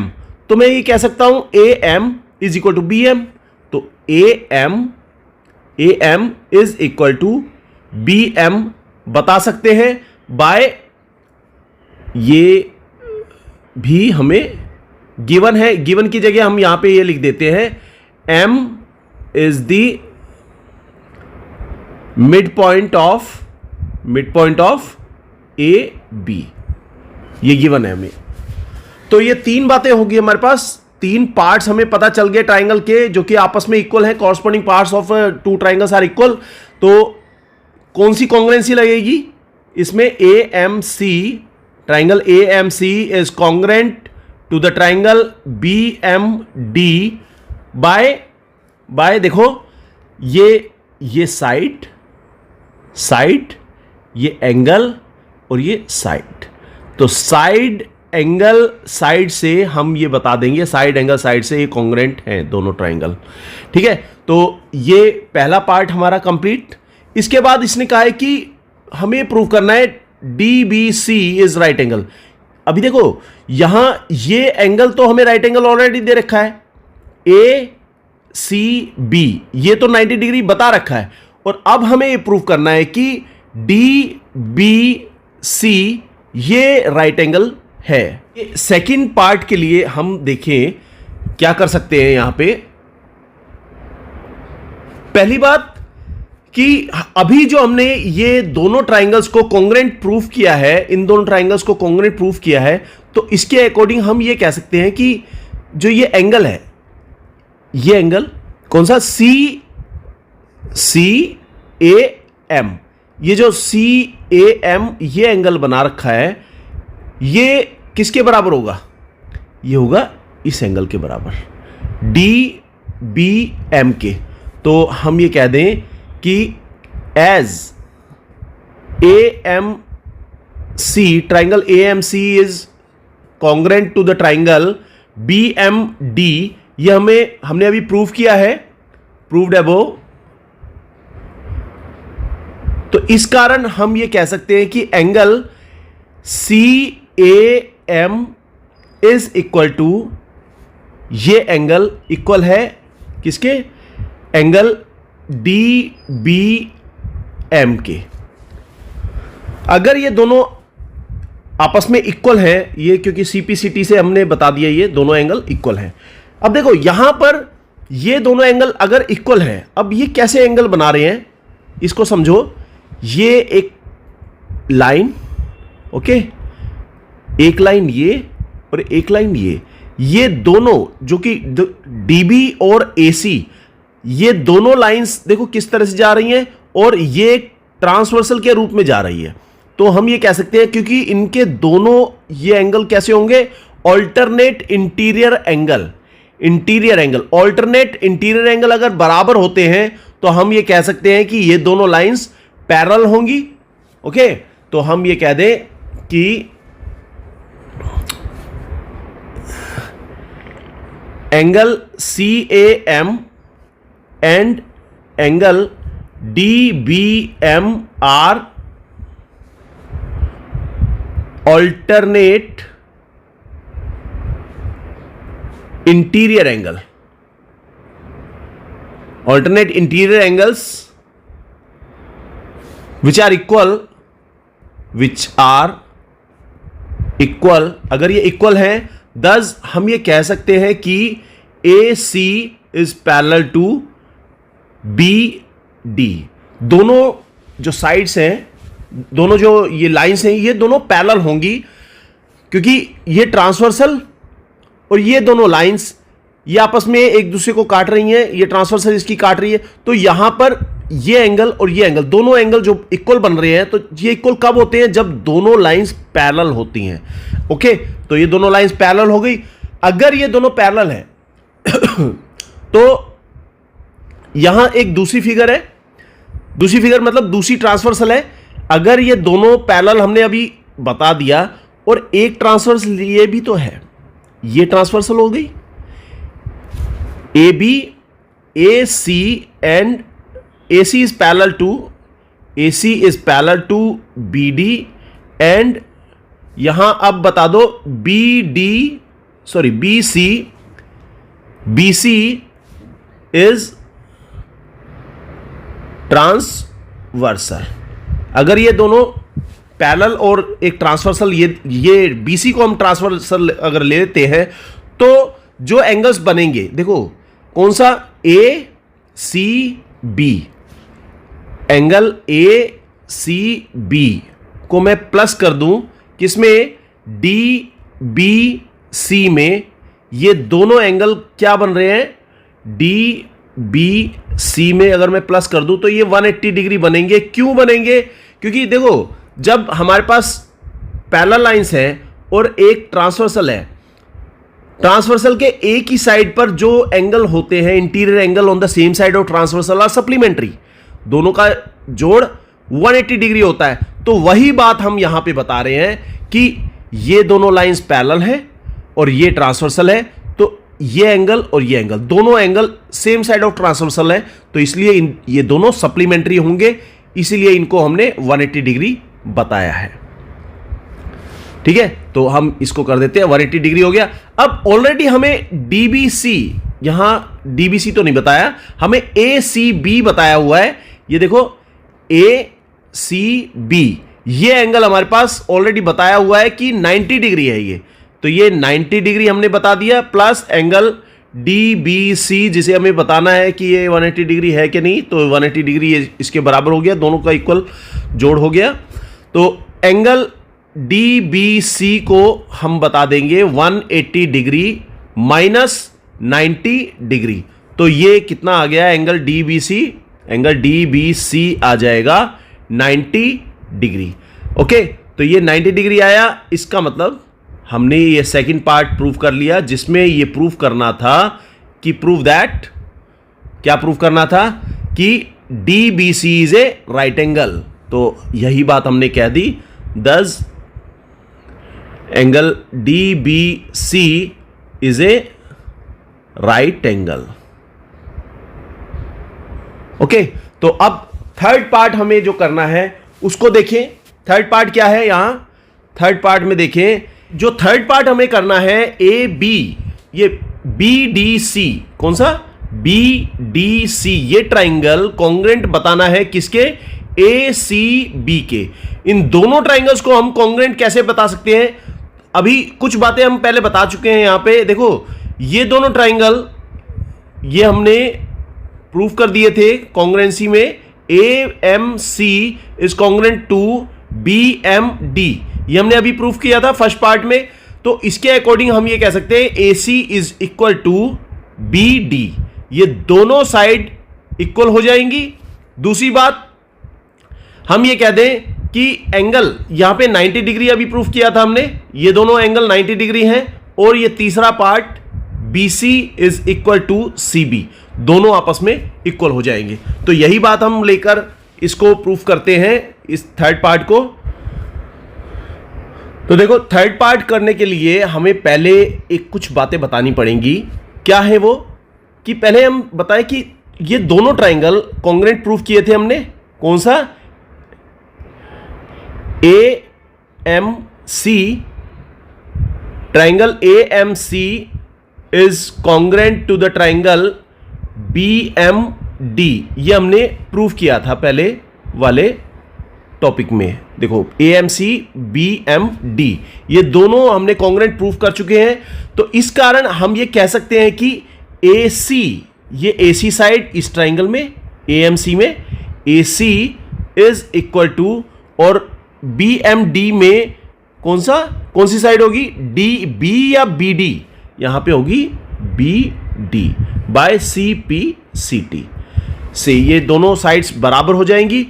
तो मैं ये कह सकता हूं A M is equal to B M. तो A M is equal to B M बता सकते हैं बाय, ये भी हमें गिवन है, गिवन की जगह हम यहां पे ये लिख देते हैं M is the mid point of A B, ये गिवन है हमें। तो ये तीन बातें होगी हमारे पास, तीन पार्ट्स हमें पता चल गए ट्राइंगल के जो कि आपस में इक्वल है, corresponding parts of two triangles are equal. तो कौन सी कॉन्ग्रुएंसी लगेगी इसमें? A M C, triangle A M C is congruent to the triangle B M D by देखो ये साइड, ये एंगल और ये साइड। तो साइड एंगल साइड से हम ये बता देंगे, साइड एंगल साइड से ये कॉन्ग्रुएंट हैं दोनों ट्राइंगल। ठीक है, तो ये पहला पार्ट हमारा कंप्लीट। इसके बाद इसने कहा है कि हमें प्रूव करना है D B C is right angle. अभी देखो यहां ये एंगल तो हमें राइट एंगल ऑलरेडी दे रखा है, ए सी बी, ये तो 90 डिग्री बता रखा है। और अब हमें ये प्रूव करना है कि डी बी सी ये राइट एंगल है। सेकंड पार्ट के लिए हम देखें क्या कर सकते हैं यहां पे। पहली बात कि अभी जो हमने ये दोनों ट्राइंगल्स को कॉन्ग्रुएंट प्रूफ किया है, इन दोनों ट्राइंगल्स को कॉन्ग्रुएंट प्रूफ किया है, तो इसके अकॉर्डिंग हम ये कह सकते हैं कि जो ये एंगल है, ये एंगल कौन सा? सी ए एम, ये जो सी ए एम ये एंगल बना रखा है, ये किसके बराबर होगा? ये होगा इस एंगल के बराबर, डी बी एम के। तो हम ये कह दें कि as A M C, triangle A M C is congruent to the triangle B M D, ये हमने अभी प्रूव किया है, प्रूव्ड अबव। तो इस कारण हम ये कह सकते हैं कि angle C A M is equal to, ये एंगल इक्वल है किसके? एंगल डी बी एम के। अगर ये दोनों आपस में इक्वल है, ये क्योंकि सीपीसीटी से हमने बता दिया ये दोनों एंगल इक्वल हैं। अब देखो यहां पर ये दोनों एंगल अगर इक्वल है, अब ये कैसे एंगल बना रहे हैं इसको समझो। ये एक लाइन, ओके, एक लाइन ये और एक लाइन ये दोनों जो कि डीबी और एसी, ये दोनों लाइंस देखो किस तरह से जा रही हैं और ये ट्रांसवर्सल के रूप में जा रही है। तो हम ये कह सकते हैं क्योंकि इनके दोनों ये एंगल कैसे होंगे? Alternate interior angle, alternate interior angle अगर बराबर होते हैं तो हम ये कह सकते हैं कि ये दोनों लाइंस पैरेलल होंगी। ओके, तो हम ये कह दें कि angle C A M and angle D B M are alternate interior angle, alternate interior angles which are equal, अगर ये इक्वल हैं, thus हम ये कह सकते हैं कि AC is parallel to BD। दोनों जो साइड्स हैं, दोनों जो ये लाइंस हैं, ये दोनों पैरेलल होंगी क्योंकि ये ट्रांसवर्सल और ये दोनों लाइंस ये आपस में एक दूसरे को काट रही हैं, ये ट्रांसवर्सल इसकी काट रही है। तो यहां पर ये एंगल और ये एंगल, दोनों एंगल जो इक्वल बन रहे हैं, तो ये इक्वल कब होते हैं? जब दोनों लाइंस पैरेलल होती हैं। ओके, तो ये दोनों लाइंस पैरेलल हो गई। अगर ये दोनों पैरेलल है तो यहां एक दूसरी फिगर है, दूसरी फिगर मतलब दूसरी ट्रांसवर्सल है। अगर ये दोनों पैरेलल हमने अभी बता दिया और एक ट्रांसवर्सल ये भी तो है, ये ट्रांसवर्सल हो गई A B A C and A C is parallel to B D एंड यहां अब बता दो B D sorry BC is transversal. अगर ये दोनों पैरेलल और एक ट्रांसवर्सल, ये BC को हम ट्रांसवर्सल अगर ले लेते हैं तो जो एंगल्स बनेंगे, देखो कौन सा, ACB, एंगल ACB को मैं प्लस कर दूं किसमें, DBC में। ये दोनों एंगल क्या बन रहे हैं, DBC में अगर मैं प्लस कर दूं तो ये 180 डिग्री बनेंगे। क्यों बनेंगे, क्योंकि देखो जब हमारे पास पैरेलल लाइंस है और एक ट्रांसवर्सल है, ट्रांसवर्सल के एक ही साइड पर जो एंगल होते हैं, interior angle on the same side of transversal are supplementary, दोनों का जोड़ 180 डिग्री होता है। तो वही बात हम यहां पे बता रहे हैं कि ये दोनों लाइंस पैरेलल हैं और ये ट्रांसवर्सल है, तो ये एंगल और ये एंगल, दोनों angle same side of transversal है, तो इसलिए ये दोनों सप्लीमेंट्री होंगे, इसीलिए इनको हमने 180 डिग्री बताया है। ठीक है, तो हम इसको कर देते हैं, 180 डिग्री हो गया। अब ऑलरेडी हमें DBC, यहां DBC तो नहीं बताया, हमें ACB बताया हुआ है। ये देखो ACB, ये एंगल हमारे पास ऑलरेडी बताया हुआ है कि 90 डिग्री है ये, तो ये 90 डिग्री हमने बता दिया, प्लस एंगल DBC जिसे हमें बताना है कि ये 180 डिग्री है कि नहीं, तो 180 डिग्री इसके बराबर हो गया, दोनों का इक्वल जोड़ हो गया। तो एंगल DBC को हम बता देंगे 180 डिग्री माइनस 90 डिग्री, तो ये कितना आ गया, एंगल DBC आ जाएगा 90 डिग्री। ओके, तो ये 90 डिग्री आया, इसका मतलब हमने ये सेकंड पार्ट प्रूव कर लिया, जिसमें ये प्रूव करना था कि क्या प्रूव करना था कि DBC is a right angle. तो यही बात हमने कह दी, दस angle DBC is a right angle. Okay, तो अब थर्ड पार्ट हमें जो करना है उसको देखें। थर्ड पार्ट क्या है, यहां थर्ड पार्ट में देखें, जो थर्ड पार्ट हमें करना है AB, ये BDC, कौन सा, BDC, ये ट्राइंगल कॉन्ग्रेंट बताना है किसके, ACB के। इन दोनों ट्राइंगल्स को हम कॉन्ग्रेंट कैसे बता सकते हैं, अभी कुछ बातें हम पहले बता चुके हैं। यहां पे देखो, ये दोनों ट्राइंगल ये हमने प्रूफ कर दिए थे कॉन्ग्रेंसी में, AMC is congruent to BMD, ये हमने अभी प्रूफ किया था फर्स्ट पार्ट में। तो इसके अकॉर्डिंग हम ये कह सकते हैं AC is equal to BD, ये दोनों साइड इक्वल हो जाएंगी। दूसरी बात हम ये कह दें कि एंगल यहां पे 90 डिग्री अभी प्रूफ किया था हमने, ये दोनों एंगल 90 डिग्री हैं, और ये तीसरा part BC is equal to CB, दोनों आपस में इक्वल हो जाएंगे। तो यही बात हम लेकर इसको प्रूफ करते हैं, इस थर्ड पार्ट को। तो देखो, थर्ड पार्ट करने के लिए हमें पहले एक कुछ बातें बतानी पड़ेंगी। क्या है वो, कि पहले हम बताएं कि ये दोनों ट्राइंगल कॉन्ग्रेंट प्रूफ किए थे हमने, कौन सा, AMC, triangle AMC is congruent to the triangle BMD, ये हमने प्रूफ किया था पहले वाले टॉपिक में। देखो, AMC BMD, ये दोनों हमने कॉन्ग्रेंट प्रूफ कर चुके हैं। तो इस कारण हम ये कह सकते हैं कि AC, ये AC साइड इस ट्राइंगल में, AMC में AC इज इक्वल टू, और BMD में कौन सी साइड होगी, DB या BD, यहां पे होगी BD बाय CPCT से, ये दोनों साइड्स बराबर हो जाएंगी।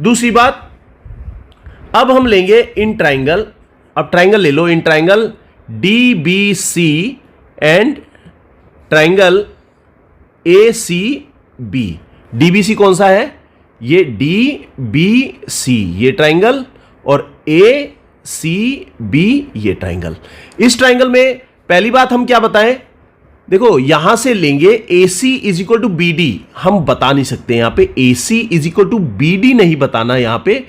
दूसरी बात, अब हम लेंगे इन ट्राइंगल, अब ट्राइंगल ले लो, in triangle DBC and triangle ACB। DBC कौन सा है, ये DBC ये ट्राइंगल, और ACB ये ट्राइंगल। इस ट्राइंगल में पहली बात हम क्या बताएं, देखो यहां से लेंगे AC is equal to BD, हम बता नहीं सकते यहां पे AC is equal to BD नहीं बताना, यहां पे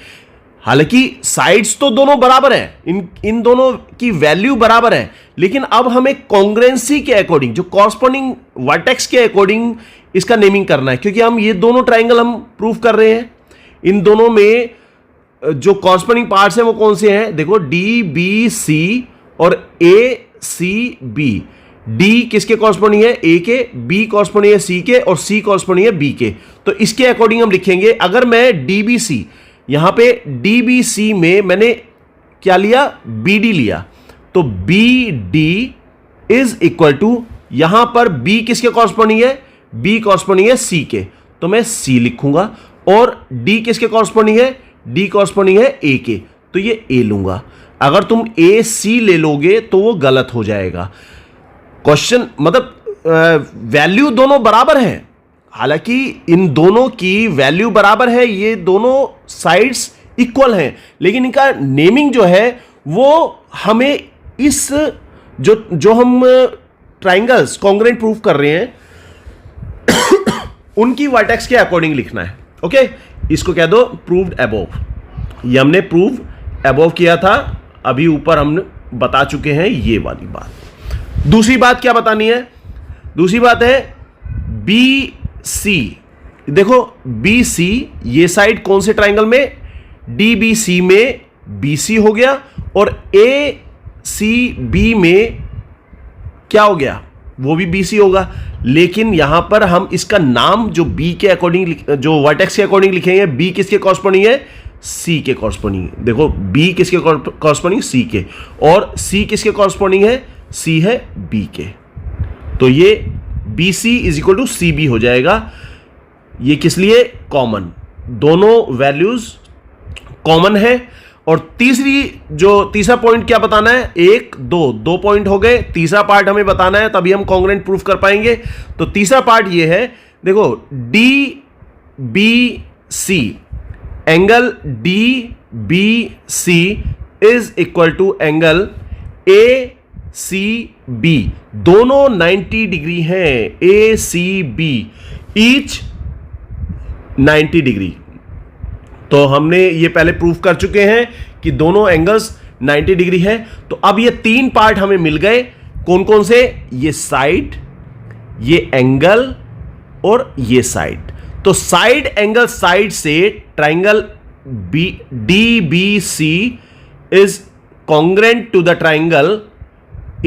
हालांकि साइड्स तो दोनों बराबर है, इन दोनों की वैल्यू बराबर है, लेकिन अब हमें कॉन्ग्रुएंसी के अकॉर्डिंग, जो कॉरस्पॉन्डिंग वर्टेक्स के अकॉर्डिंग इसका नेमिंग करना है, क्योंकि हम ये दोनों ट्राइंगल हम प्रूव कर रहे हैं। इन दोनों में जो कॉरस्पॉन्डिंग पार्ट्स हैं वो कौन से हैं? देखो, डी बी सी और ए सी बी। डी किसके कॉरस्पॉन्डिंग है? ए के, बी कॉरस्पॉन्डिंग है सी के, और सी कॉरस्पॉन्डिंग है बी के। तो इसके अकॉर्डिंग हम लिखेंगे, अगर मैं डीबीसी, यहां पे डीबीसी में मैंने क्या लिया? बीडी लिया, तो B D is equal to, यहां पर बी किसके कॉरस्पॉन्डिंग है? बी कॉरस्पॉन्डिंग है सी के, तो मैं सी लिखूंगा। और डी किसके कॉरस्पॉन्डिंग है? दी कॉरस्पॉन्डिंग है ए के, तो ये ए लूंगा। अगर तुम ए सी ले लोगे तो वो गलत हो जाएगा। क्वेश्चन मतलब वैल्यू दोनों बराबर हैं, हालांकि इन दोनों की वैल्यू बराबर है, ये दोनों साइड्स इक्वल हैं, लेकिन इनका नेमिंग जो है वो हमें इस जो हम ट्राइंगल्स कॉन्ग्रुएंट प्रूफ कर रहे हैं उनकी वर्टेक्स के अकॉर्डिंग लिखना है। ओके, इसको कह दो प्रूव्ड अबोव। ये हमने प्रूव अबोव किया था, अभी ऊपर हम बता चुके हैं ये वाली बात। दूसरी बात क्या बतानी है? दूसरी बात है बी सी। देखो, बी सी ये साइड कौन से ट्राइंगल में? डी बी सी में बी सी हो गया, और ए सी बी में क्या हो गया? वो भी बी सी होगा। लेकिन यहां पर हम इसका नाम जो बी के अकॉर्डिंग, जो वर्टेक्स के अकॉर्डिंग लिखेंगे, बी किसके कॉरस्पॉन्डिंग है? सी के कॉरस्पॉन्डिंग। देखो, बी किसके कॉरस्पॉन्डिंग? सी के, और सी किसके कॉरस्पॉन्डिंग है? सी है बी के, तो ये B C is equal to C B हो जाएगा। ये किस लिए? कॉमन, दोनों वैल्यूज कॉमन है। और तीसरा पॉइंट क्या बताना है? दो पॉइंट हो गए, तीसरा पार्ट हमें बताना है, तभी हम कॉन्ग्रुएंट प्रूफ कर पाएंगे। तो तीसरा पार्ट ये है, देखो, D B C, angle D B C is equal to angle A C B. दोनों 90 डिग्री हैं, A C B each 90 degree. तो हमने ये पहले प्रूफ कर चुके हैं कि दोनों एंगल्स 90 डिग्री है। तो अब ये तीन पार्ट हमें मिल गए, कौन कौन से? ये साइड, ये एंगल और ये साइड। तो साइड एंगल साइड से triangle D B C is congruent to the triangle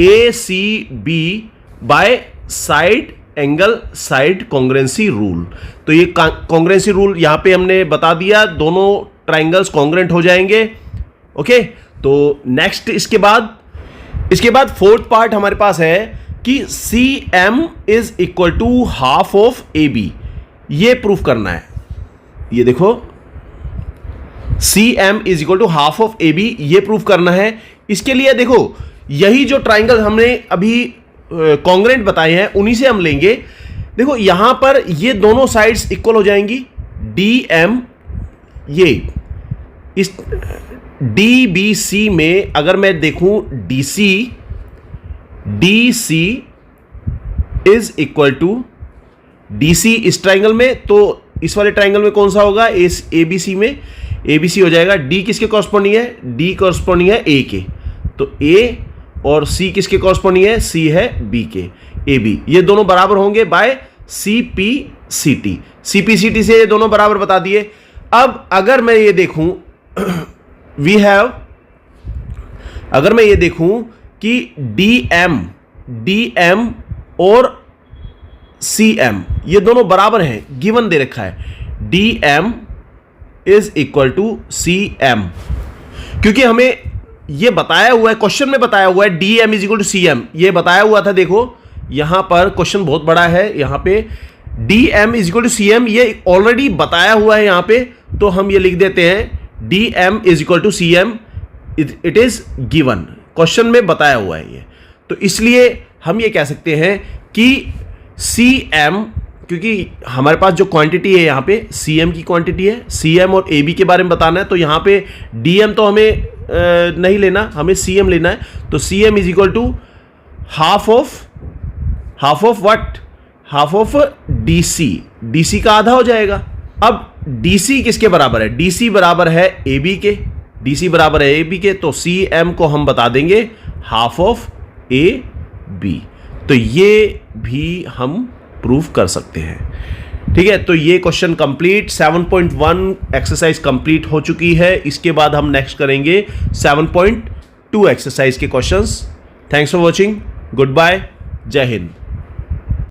A C B by side angle side congruency rule. तो ये कॉन्ग्रुएंसी रूल यहां पे हमने बता दिया, दोनों ट्राइंगल्स कॉन्ग्रुएंट हो जाएंगे। ओके, तो नेक्स्ट इसके बाद फोर्थ पार्ट हमारे पास है कि C M is equal to half of A B. ये प्रूफ करना है। ये देखो, C M is equal to half of A B, ये प्रूफ करना है। इसके लिए देखो, यही जो ट्राइंगल हमने अभी कॉन्ग्रुएंट बताए हैं उन्हीं से हम लेंगे। देखो, यहां पर ये दोनों साइड्स इक्वल हो जाएंगी। डी एम, ये इस डी बी सी में अगर मैं देखूं D C is equal to D C इस ट्राइंगल में, तो इस वाले ट्राइंगल में कौन सा होगा? इस ए बी सी में ए बी सी हो जाएगा। डी किसके कॉरस्पॉन्डिंग है? डी कॉरस्पॉन्डिंग है ए के, तो ए, और सी किसके कॉरस्पॉन्डिंग है? सी है बी के, ए बी। ये दोनों बराबर होंगे by C P C T. C P C T से ये दोनों बराबर बता दिए। अब अगर मैं ये देखूं अगर मैं ये देखूं कि डी एम और सी एम ये दोनों बराबर हैं, गिवन दे रखा है D M is equal to C M, क्योंकि हमें ये बताया हुआ है, क्वेश्चन में बताया हुआ है D M is equal to C M, ये बताया हुआ था। देखो यहां पर क्वेश्चन बहुत बड़ा है, यहां पे D M is equal to C M ये ऑलरेडी बताया हुआ है यहां पे, तो हम ये लिख देते हैं D M is equal to C M, it is given, question में बताया हुआ है ये। तो इसलिए हम ये कह सकते हैं कि सी एम, क्योंकि हमारे पास जो क्वांटिटी है यहाँ पे सी एम की क्वांटिटी है, सी एम और ए बी के बारे में बताना है, तो यहाँ पे डी एम तो हमें नहीं लेना, हमें सी एम लेना है। तो C M is equal to half of what, half of D C, D C का आधा हो जाएगा। अब DC किसके बराबर है? DC बराबर है AB के, DC बराबर है AB के, तो CM को हम बता देंगे हाफ ऑफ AB। तो ये भी हम प्रूव कर सकते हैं। ठीक है, तो ये क्वेश्चन कंप्लीट, 7.1 एक्सरसाइज कंप्लीट हो चुकी है। इसके बाद हम नेक्स्ट करेंगे 7.2 एक्सरसाइज के questions. Thanks for watching, good bye, जय हिंद।